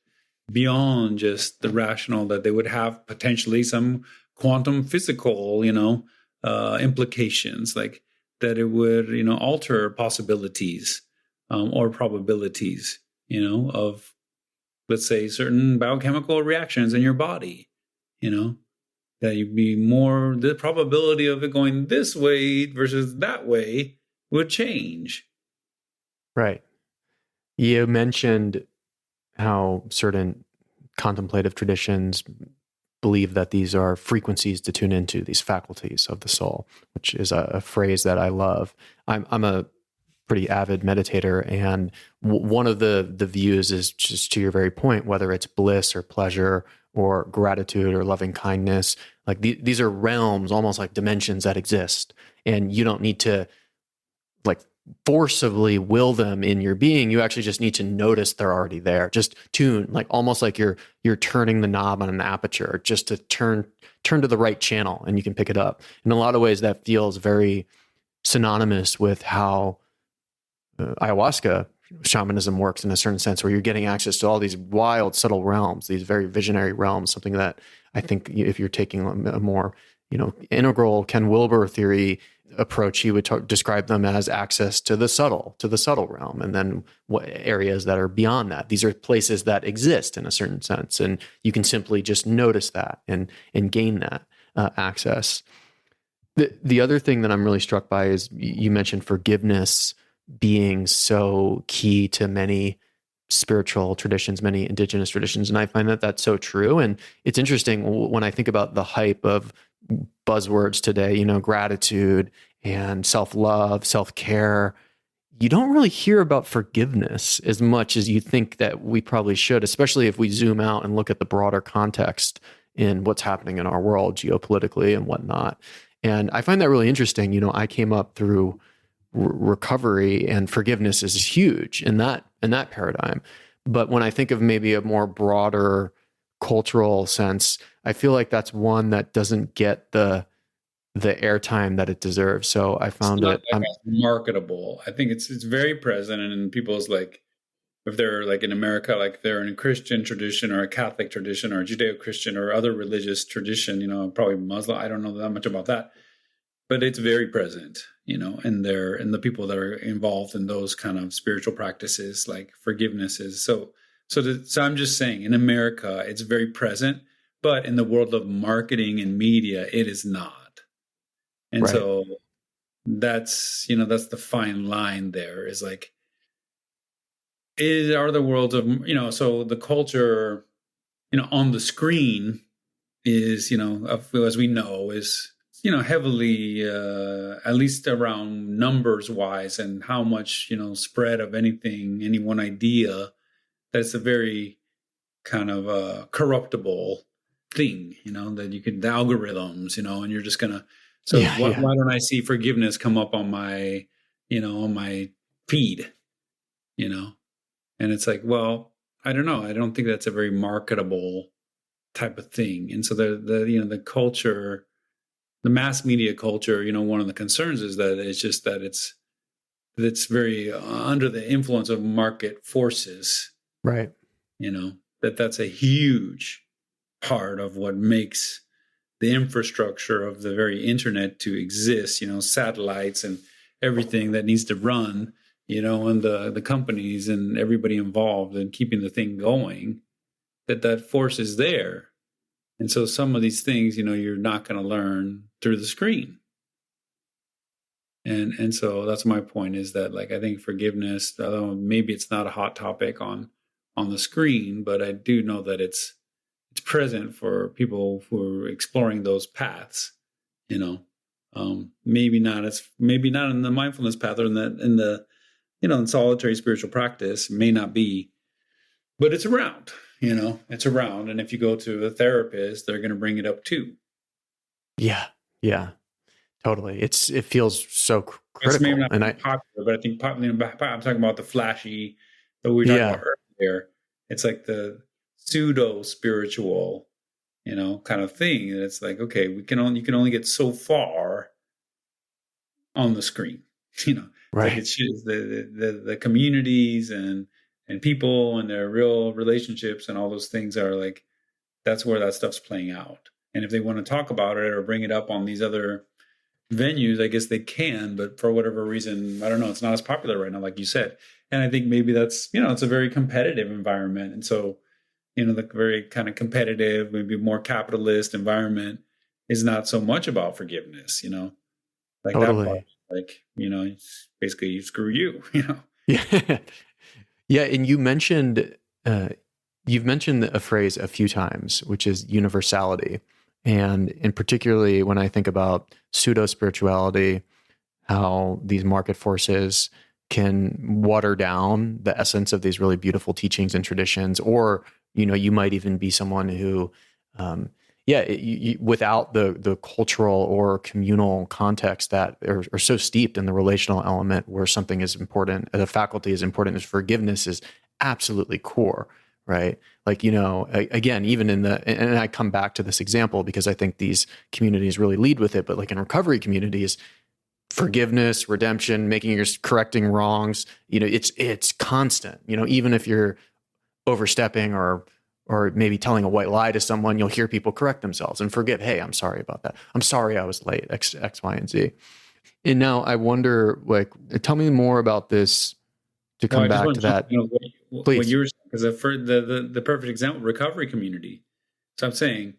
beyond just the rational, that they would have potentially some quantum physical, implications, like that it would, alter possibilities or probabilities, of, let's say, certain biochemical reactions in your body, that you'd be more, the probability of it going this way versus that way would change. Right. You mentioned how certain contemplative traditions believe that these are frequencies to tune into, these faculties of the soul, which is a phrase that I love. I'm a pretty avid meditator, and one of the views is just to your very point, whether it's bliss or pleasure or gratitude or loving kindness, like these are realms, almost like dimensions that exist, and you don't need to like forcibly will them in your being. You actually just need to notice they're already there. Just tune, like almost like you're turning the knob on an aperture just to turn to the right channel, and you can pick it up. In a lot of ways, that feels very synonymous with how ayahuasca shamanism works in a certain sense, where you're getting access to all these wild, subtle realms, these very visionary realms, something that I think if you're taking a more, integral Ken Wilber theory approach, he would describe them as access to the subtle realm, and then what areas that are beyond that. These are places that exist in a certain sense, and you can simply just notice that and gain that access. The other thing that I'm really struck by is you mentioned forgiveness being so key to many spiritual traditions, many indigenous traditions. And I find that that's so true. And it's interesting when I think about the hype of buzzwords today, gratitude and self-love, self-care, you don't really hear about forgiveness as much as you think that we probably should, especially if we zoom out and look at the broader context in what's happening in our world geopolitically and whatnot. And I find that really interesting. I came up through recovery, and forgiveness is huge in that paradigm. But when I think of maybe a more broader cultural sense, I feel like that's one that doesn't get the airtime that it deserves. So I found it's not like marketable. I think it's very present in people's like if they're like in America, like they're in a Christian tradition or a Catholic tradition or a Judeo-Christian or other religious tradition, probably Muslim. I don't know that much about that, but it's very present, and the people that are involved in those kind of spiritual practices, like forgiveness is so I'm just saying in America, it's very present, but in the world of marketing and media, it is not. And Right. so that's the fine line there is like, are the worlds of, so the culture, on the screen is, as we know, is, heavily, at least around numbers wise and how much, spread of anything, any one idea, that's a very kind of corruptible thing, that you can, the algorithms, and you're just going to, why don't I see forgiveness come up on my, on my feed, and it's like, well, I don't know. I don't think that's a very marketable type of thing. And so the culture, the mass media culture, one of the concerns is that it's just that it's very under the influence of market forces. Right. That's a huge part of what makes the infrastructure of the very internet to exist, satellites and everything that needs to run, and the companies and everybody involved in keeping the thing going, that force is there. And so some of these things, you're not going to learn through the screen. And so that's my point, is that, like, I think forgiveness, although maybe it's not a hot topic on the screen, but I do know that it's present for people who are exploring those paths, maybe not in the mindfulness path or in the in solitary spiritual practice, may not be, but it's around, it's around. And if you go to a therapist, they're going to bring it up too. Yeah. Yeah, totally. It feels so critical. It's maybe not popular, but I think I'm talking about the flashy that we were talking about earlier. It's like the pseudo spiritual, kind of thing. And it's like, okay, you can only get so far on the screen, Right. Like it's the communities and people and their real relationships and all those things are like, that's where that stuff's playing out. And if they want to talk about it or bring it up on these other venues, I guess they can, but for whatever reason, I don't know, it's not as popular right now, like you said. And I think maybe that's, it's a very competitive environment. And so, the very kind of competitive, maybe more capitalist environment is not so much about forgiveness, like totally. That part, like, it's basically you screw you, Yeah. Yeah. And you've mentioned a phrase a few times, which is universality. And in particularly when I think about pseudo spirituality, how these market forces can water down the essence of these really beautiful teachings and traditions, or, you might even be someone who, without the cultural or communal context that are so steeped in the relational element, where something is important, the faculty is important, as forgiveness is absolutely core, right? Like, again, even and I come back to this example because I think these communities really lead with it, but like in recovery communities, forgiveness, redemption, correcting wrongs, it's constant, even if you're overstepping or maybe telling a white lie to someone, you'll hear people correct themselves and forgive. Hey, I'm sorry about that. I'm sorry I was late, X, Y, and Z. And now I wonder, like, tell me more about this to come back to that. What you were saying, because for the perfect example, recovery community. So I'm saying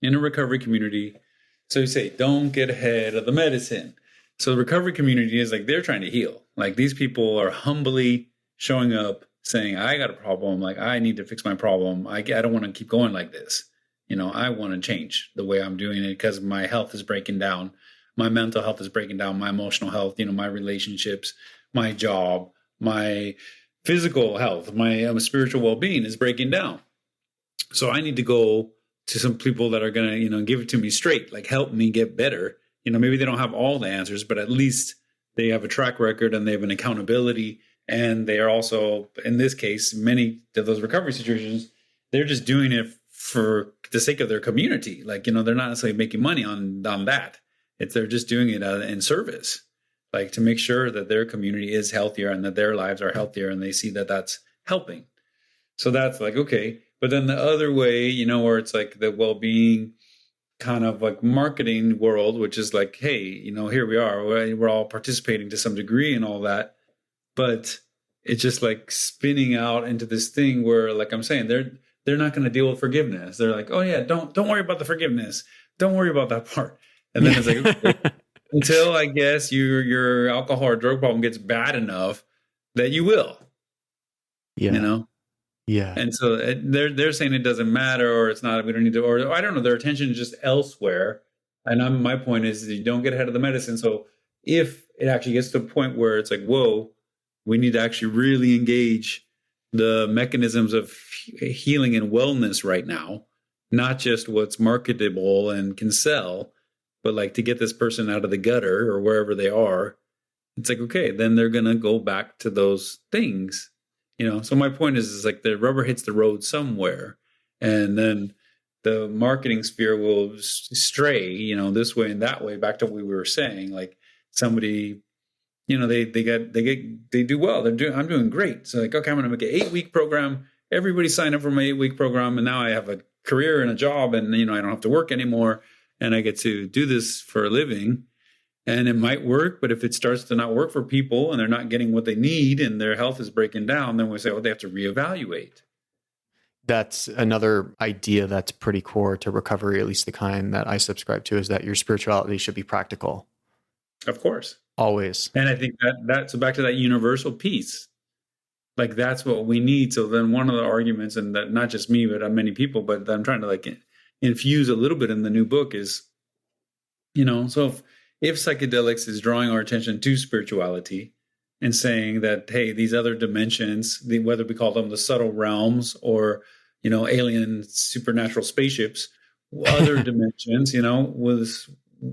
in a recovery community, so you say, don't get ahead of the medicine. So the recovery community is like, they're trying to heal. Like, these people are humbly showing up saying, I got a problem. Like, I need to fix my problem. I don't want to keep going like this. I want to change the way I'm doing it because my health is breaking down. My mental health is breaking down. My emotional health, my relationships, my job, my physical health, my spiritual well-being is breaking down. So I need to go to some people that are going to, give it to me straight, like help me get better. Maybe they don't have all the answers, but at least they have a track record and they have an accountability. And they are also, in this case, many of those recovery situations, they're just doing it for the sake of their community. Like, they're not necessarily making money on that. They're just doing it in service, like to make sure that their community is healthier and that their lives are healthier. And they see that that's helping. So that's like, okay. But then the other way, where it's like the well-being kind of like marketing world, which is like, hey, here we are, we're all participating to some degree and all that. But it's just like spinning out into this thing where, like I'm saying, they're not going to deal with forgiveness. They're like, oh yeah, don't worry about the forgiveness. Don't worry about that part. And then it's like, okay, until I guess your alcohol or drug problem gets bad enough that you will, Yeah. Yeah. And so they're saying it doesn't matter, or it's not, we don't need to, or I don't know, their attention is just elsewhere. And my point is you don't get ahead of the medicine. So if it actually gets to a point where it's like, whoa, we need to actually really engage the mechanisms of healing and wellness right now, not just what's marketable and can sell, but like to get this person out of the gutter or wherever they are, it's like, okay, then they're going to go back to those things. So my point is like the rubber hits the road somewhere, and then the marketing sphere will stray, this way and that way, back to what we were saying. Like somebody, they do well. I'm doing great. So like, okay, I'm going to make an 8-week program. Everybody sign up for my 8-week program, and now I have a career and a job, and I don't have to work anymore, and I get to do this for a living. And it might work, but if it starts to not work for people and they're not getting what they need and their health is breaking down, then we say, well, they have to reevaluate. That's another idea that's pretty core to recovery, at least the kind that I subscribe to, is that your spirituality should be practical. Of course. Always. And I think that's so back to that universal piece. Like that's what we need. So then one of the arguments, and that not just me, but many people, but I'm trying to like infuse a little bit in the new book is, so if psychedelics is drawing our attention to spirituality and saying that, hey, these other dimensions, whether we call them the subtle realms or, alien supernatural spaceships, other dimensions,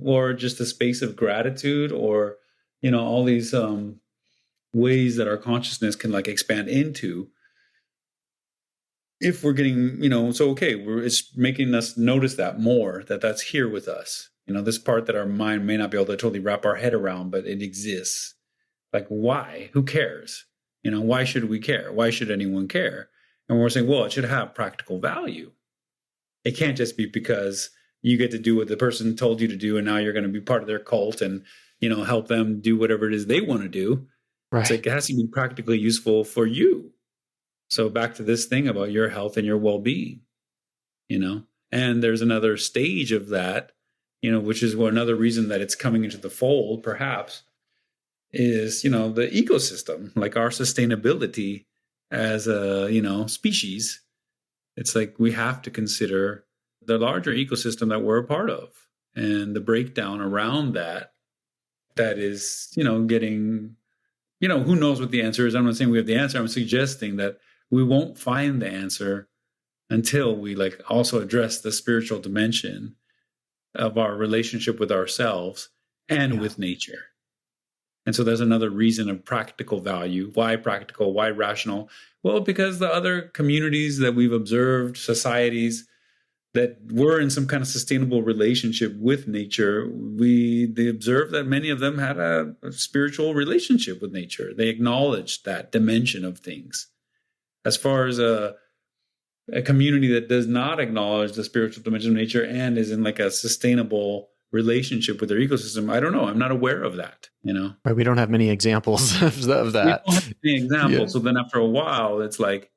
or just a space of gratitude or, all these ways that our consciousness can like expand into. If we're getting, so okay, it's making us notice that more, that's here with us. This part that our mind may not be able to totally wrap our head around, but it exists. Like, why? Who cares? Why should we care? Why should anyone care? And we're saying, well, it should have practical value. It can't just be because you get to do what the person told you to do, and now you're going to be part of their cult and, help them do whatever it is they want to do. Right. It's like it has to be practically useful for you. So back to this thing about your health and your well-being, and there's another stage of that, which is another reason that it's coming into the fold, perhaps, is, the ecosystem, like our sustainability as a, species. It's like we have to consider the larger ecosystem that we're a part of and the breakdown around that is, getting, who knows what the answer is. I'm not saying we have the answer. I'm suggesting that we won't find the answer until we like also address the spiritual dimension of our relationship with ourselves and with nature. And so there's another reason of practical value. Why practical? Why rational? Well, because the other communities that we've observed, societies that were in some kind of sustainable relationship with nature, they observed that many of them had a spiritual relationship with nature. They acknowledged that dimension of things. As far as a community that does not acknowledge the spiritual dimension of nature and is in like a sustainable relationship with their ecosystem, I don't know. I'm not aware of that, Right, we don't have many examples of that. We don't have many examples. Yeah. So then after a while, it's like,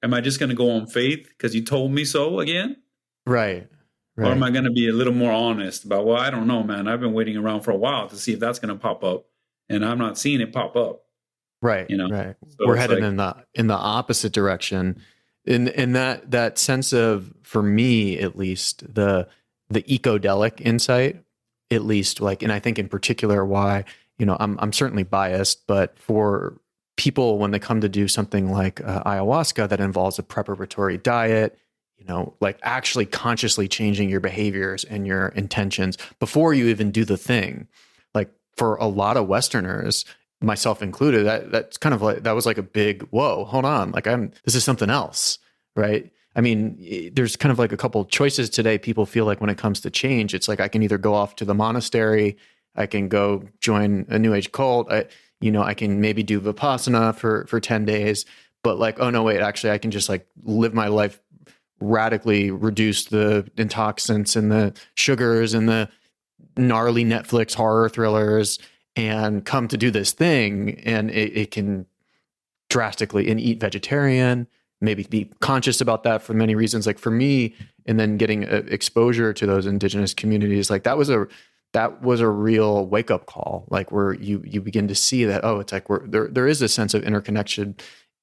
am I just going to go on faith because you told me so again? Right. Or am I going to be a little more honest about, well, I don't know, man. I've been waiting around for a while to see if that's going to pop up, and I'm not seeing it pop up. Right. Right. So we're headed like, in the opposite direction. In that sense of, for me at least, the ecodelic insight, at least, like, and I think in particular why, I'm certainly biased, but for people when they come to do something like ayahuasca that involves a preparatory diet, like actually consciously changing your behaviors and your intentions before you even do the thing. Like for a lot of Westerners, myself included, that's kind of like, that was like a big, whoa, hold on. Like this is something else, right? I mean, there's kind of like a couple of choices today. People feel like when it comes to change, it's like, I can either go off to the monastery, I can go join a new age cult, I can maybe do Vipassana for 10 days. but like, oh no, wait, actually I can just like live my life, radically reduce the intoxicants and the sugars and the gnarly Netflix horror thrillers and come to do this thing. And it can drastically, and eat vegetarian, maybe be conscious about that for many reasons. Like for me, and then getting exposure to those indigenous communities, like that was a real wake up call. Like where you begin to see that, oh, it's like there is a sense of interconnection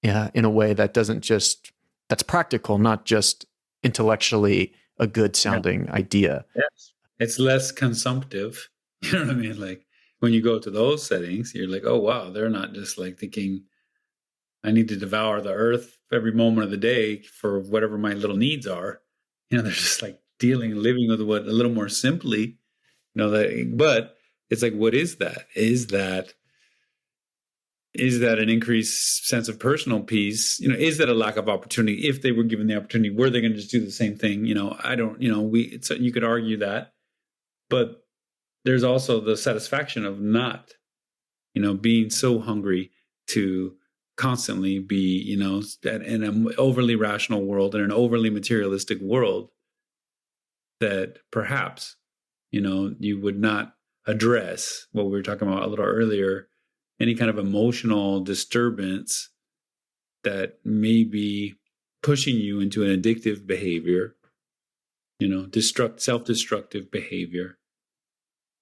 in a way that that's practical, not just intellectually a good sounding idea. Yes. It's less consumptive. You know what I mean? Like when you go to those settings, you're like, oh, wow, they're not just like thinking, I need to devour the earth every moment of the day for whatever my little needs are. They're just like living with what a little more simply, but it's like, what is that? Is that an increased sense of personal peace? Is that a lack of opportunity? If they were given the opportunity, were they going to just do the same thing? I don't, you could argue that, but there's also the satisfaction of not, being so hungry to constantly be, in an overly rational world, in an overly materialistic world, that perhaps, you would not address what we were talking about a little earlier, any kind of emotional disturbance that may be pushing you into an addictive behavior, self-destructive behavior.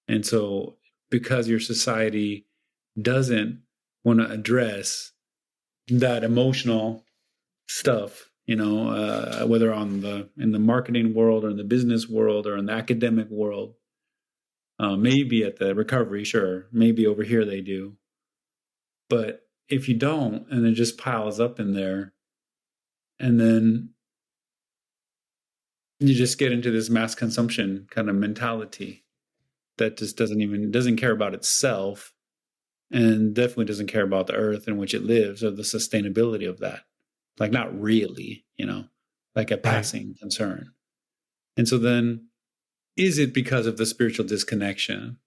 And so because your society doesn't want to address that emotional stuff, whether in the marketing world or in the business world or in the academic world, maybe at the recovery, sure, maybe over here they do. But if you don't, and it just piles up in there, and then you just get into this mass consumption kind of mentality that just doesn't care about itself, and definitely doesn't care about the earth in which it lives or the sustainability of that. Like not really, like a passing concern. And so then, is it because of the spiritual disconnection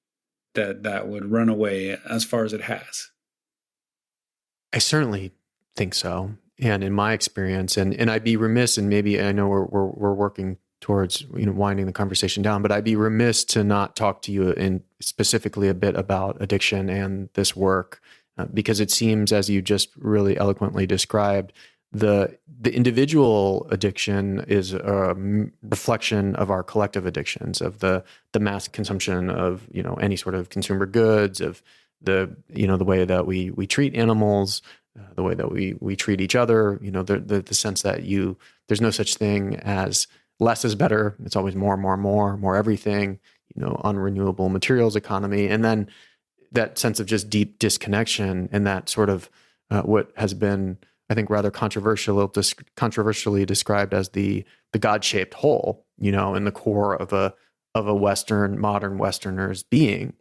that would run away as far as it has? I certainly think so. And in my experience, and I'd be remiss, and maybe I know we're working towards winding the conversation down, but I'd be remiss to not talk to you in specifically a bit about addiction and this work, because it seems, as you just really eloquently described, the individual addiction is a reflection of our collective addictions, of the mass consumption of any sort of consumer goods, of the way that we treat animals, the way that we treat each other, the sense that there's no such thing as less is better. It's always more everything, unrenewable materials economy. And then that sense of just deep disconnection, and that sort of what has been, I think, rather controversially described as the God-shaped hole, in the core of a modern Westerner's being.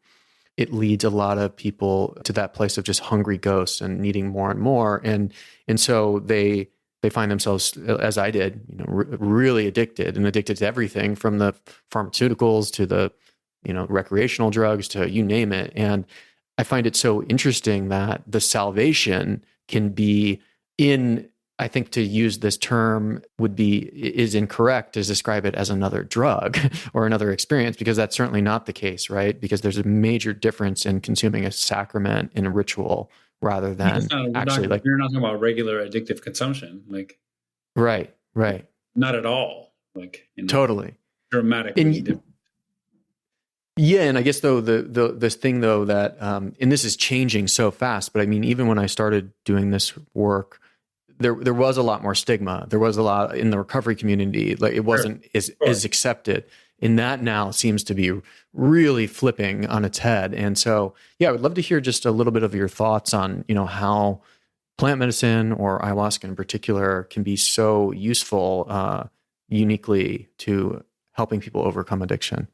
It leads a lot of people to that place of just hungry ghosts and needing more and more. And so they find themselves, as I did, really addicted to everything from the pharmaceuticals to the, recreational drugs to you name it. And I find it so interesting that the salvation can be in, I think to use this term is incorrect to describe it as another drug or another experience, because that's certainly not the case, right? Because there's a major difference in consuming a sacrament in a ritual rather than you're not talking about regular addictive consumption, like right, not at all, like totally dramatically different. Yeah, and I guess though this thing though that and this is changing so fast, but I mean, even when I started doing this work, there was a lot more stigma. There was a lot in the recovery community. Like it wasn't as accepted. And that now seems to be really flipping on its head. And so, yeah, I would love to hear just a little bit of your thoughts on, how plant medicine or ayahuasca in particular can be so useful uniquely to helping people overcome addiction.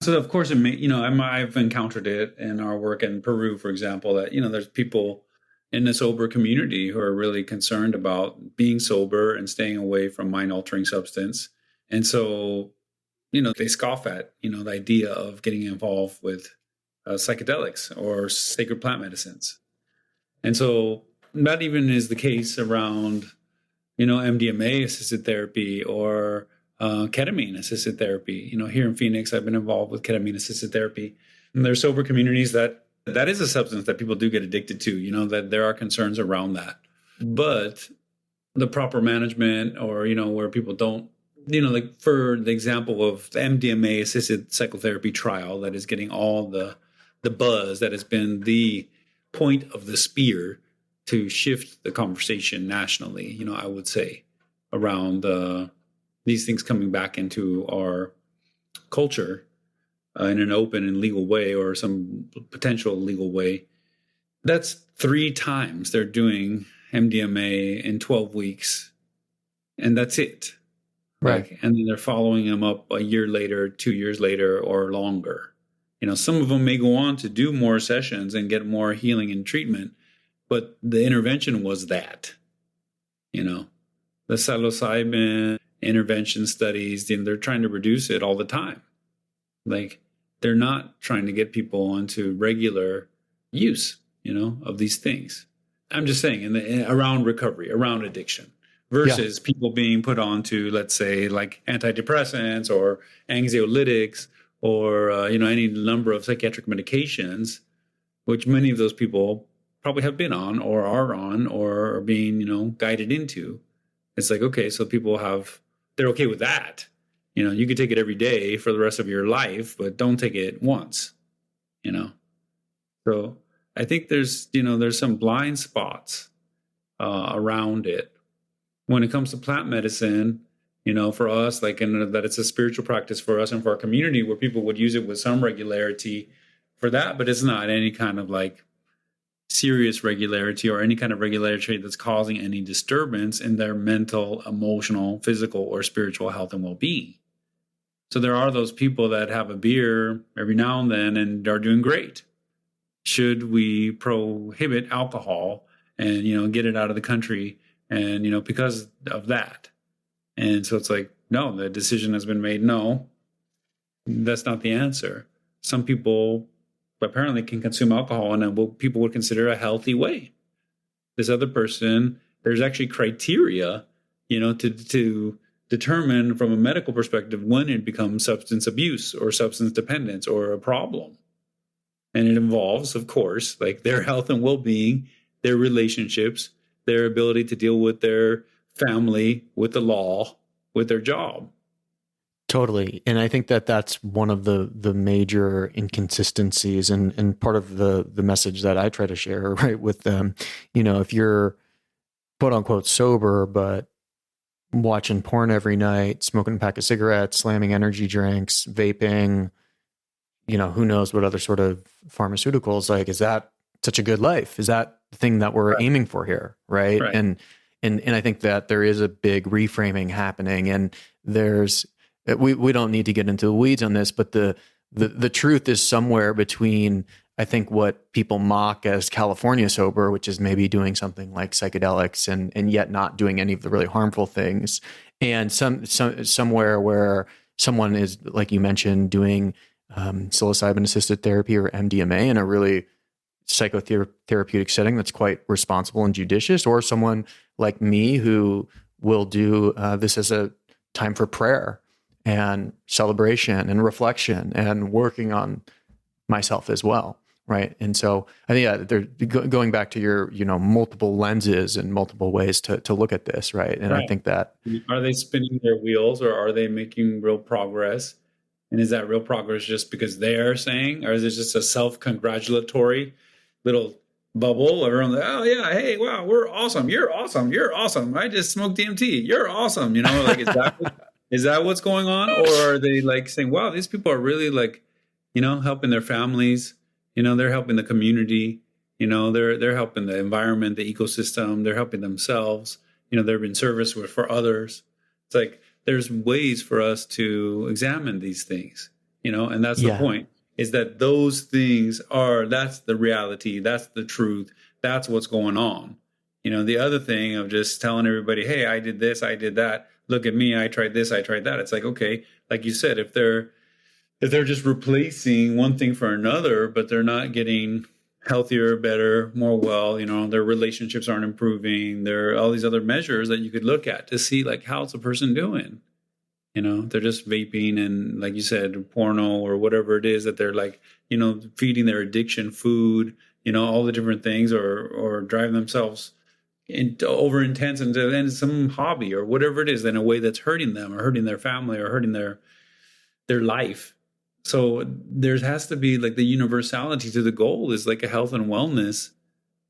So of course, I've encountered it in our work in Peru, for example, that, there's people in the sober community who are really concerned about being sober and staying away from mind-altering substance. And so, they scoff at, the idea of getting involved with psychedelics or sacred plant medicines. And so that even is the case around, MDMA assisted therapy or ketamine assisted therapy. Here in Phoenix, I've been involved with ketamine assisted therapy. And there's sober communities that is a substance that people do get addicted to, that there are concerns around that. But the proper management or, where people don't, like for the example of the MDMA assisted psychotherapy trial that is getting all the buzz, that has been the point of the spear to shift the conversation nationally, I would say, around these things coming back into our culture in an open and legal way, or some potential legal way. That's 3 times they're doing MDMA in 12 weeks, and that's it. Right. And then they're following them up a year later, 2 years later, or longer. Some of them may go on to do more sessions and get more healing and treatment, but the intervention was that. The psilocybin intervention studies, they're trying to reduce it all the time. Like, they're not trying to get people onto regular use, of these things. I'm just saying, around recovery, around addiction, versus people being put onto, let's say, like antidepressants or anxiolytics or, any number of psychiatric medications, which many of those people probably have been on or are on or are being, guided into. It's like, okay, so they're okay with that. You could take it every day for the rest of your life, but don't take it once, So I think there's some blind spots around it. When it comes to plant medicine, for us, that it's a spiritual practice for us and for our community, where people would use it with some regularity for that, but it's not any kind of like serious regularity or any kind of regularity that's causing any disturbance in their mental, emotional, physical, or spiritual health and well-being. So there are those people that have a beer every now and then and are doing great. Should we prohibit alcohol and, get it out of the country and, because of that? And so it's like, no, the decision has been made. No, that's not the answer. Some people apparently can consume alcohol in what people would consider a healthy way. This other person, there's actually criteria, to determine from a medical perspective when it becomes substance abuse or substance dependence or a problem. And it involves, of course, like their health and well-being, their relationships, their ability to deal with their family, with the law, with their job. Totally. And I think that that's one of the major inconsistencies and part of the message that I try to share, right, with them. If you're quote unquote sober, but watching porn every night, smoking a pack of cigarettes, slamming energy drinks, vaping, who knows what other sort of pharmaceuticals, like, is that such a good life? Is that the thing that we're aiming for here? Right. And I think that there is a big reframing happening, and we don't need to get into the weeds on this, but the truth is somewhere between, I think, what people mock as California sober, which is maybe doing something like psychedelics and yet not doing any of the really harmful things, and somewhere where someone is, like you mentioned, doing psilocybin assisted therapy or MDMA in a really psychotherapeutic setting that's quite responsible and judicious, or someone like me who will do this as a time for prayer and celebration and reflection and working on myself as well. Right. And so I think they're going back to your, multiple lenses and multiple ways to look at this. Right. And I think that, are they spinning their wheels, or are they making real progress? And is that real progress just because they're saying, or is it just a self-congratulatory little bubble? Everyone's like, oh yeah, hey, wow, we're awesome. You're awesome. You're awesome. I just smoked DMT. You're awesome. Like, is that what's going on? Or are they like saying, wow, these people are really like, helping their families, they're helping the community, they're helping the environment, the ecosystem, they're helping themselves, they're in service for others. It's like, there's ways for us to examine these things, and that's the point, is that those things that's the reality, that's the truth, that's what's going on. The other thing of just telling everybody, hey, I did this, I did that, look at me, I tried this, I tried that. It's like, okay, like you said, if they're just replacing one thing for another, but they're not getting healthier, better, more well, their relationships aren't improving. There are all these other measures that you could look at to see like, how's the person doing? They're just vaping and, like you said, porno or whatever it is that they're like, feeding their addiction food, all the different things, or driving themselves over intense into some hobby or whatever it is in a way that's hurting them or hurting their family or hurting their life. So there has to be like the universality to the goal is like a health and wellness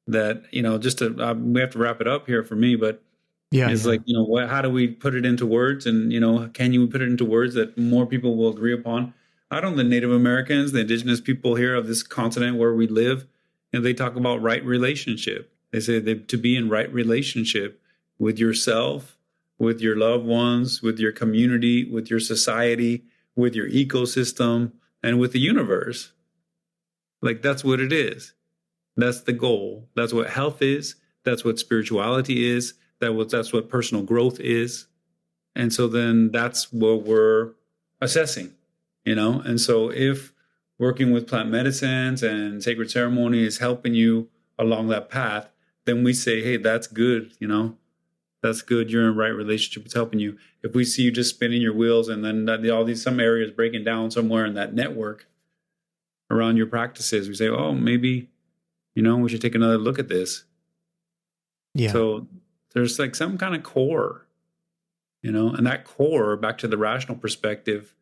that, we have to wrap it up here for me, but like, how do we put it into words? And, can you put it into words that more people will agree upon? I don't know, the Native Americans, the indigenous people here of this continent where we live, they talk about right relationship. They say to be in right relationship with yourself, with your loved ones, with your community, with your society, with your ecosystem, and with the universe. Like, that's what it is. That's the goal. That's what health is. That's what spirituality is. That's what personal growth is. And so then that's what we're assessing, And so if working with plant medicines and sacred ceremony is helping you along that path, then we say, hey, that's good, that's good. You're in right relationship. It's helping you. If we see you just spinning your wheels and then some areas breaking down somewhere in that network around your practices, we say, oh, maybe, we should take another look at this. Yeah. So there's like some kind of core, and that core, back to the rational perspective,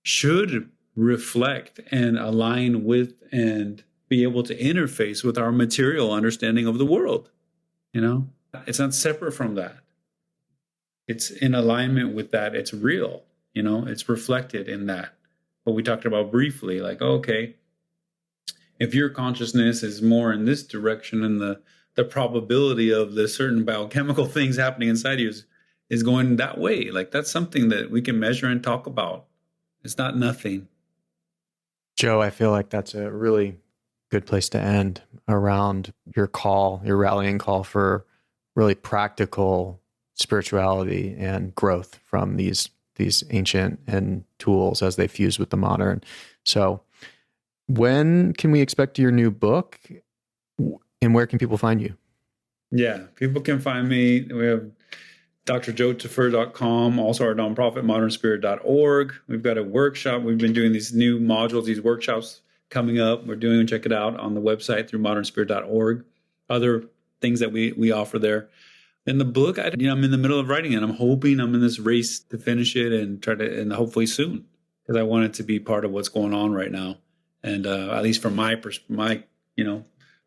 should reflect and align with and be able to interface with our material understanding of the world. It's not separate from that. It's in alignment with that. It's real, it's reflected in that. What we talked about briefly, like, okay, if your consciousness is more in this direction and the probability of the certain biochemical things happening inside you is going that way. Like, that's something that we can measure and talk about. It's not nothing. Joe, I feel like that's a really good place to end around your rallying call for really practical spirituality and growth from these ancient and tools as they fuse with the modern. So when can we expect your new book? And where can people find you? Yeah, people can find me. We have drjoetafur.com, also our nonprofit, modernspirit.org. We've got a workshop. We've been doing these new modules, these workshops coming up. Check it out on the website through modernspirit.org. Other things that we offer there. And the book, I'm in the middle of writing it. I'm hoping I'm in this race to finish it and hopefully soon, because I want it to be part of what's going on right now. And at least from my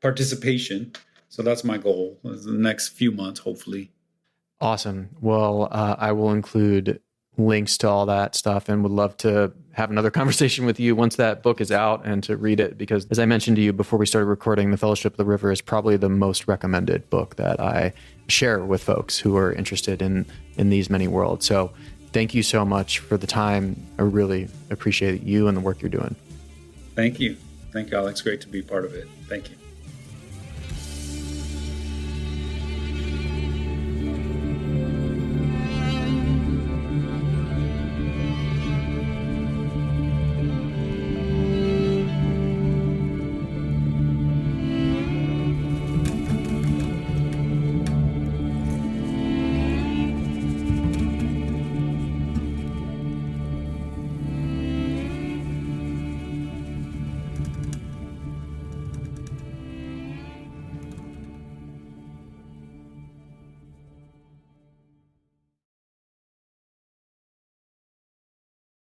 participation. So that's my goal, is the next few months, hopefully. Awesome. Well, I will include links to all that stuff and would love to have another conversation with you once that book is out and to read it, because as I mentioned to you before we started recording, The Fellowship of the River is probably the most recommended book that I share with folks who are interested in these many worlds. So thank you so much for the time. I really appreciate you and the work you're doing. Thank you. Thank you, Alex. Great to be part of it. Thank you.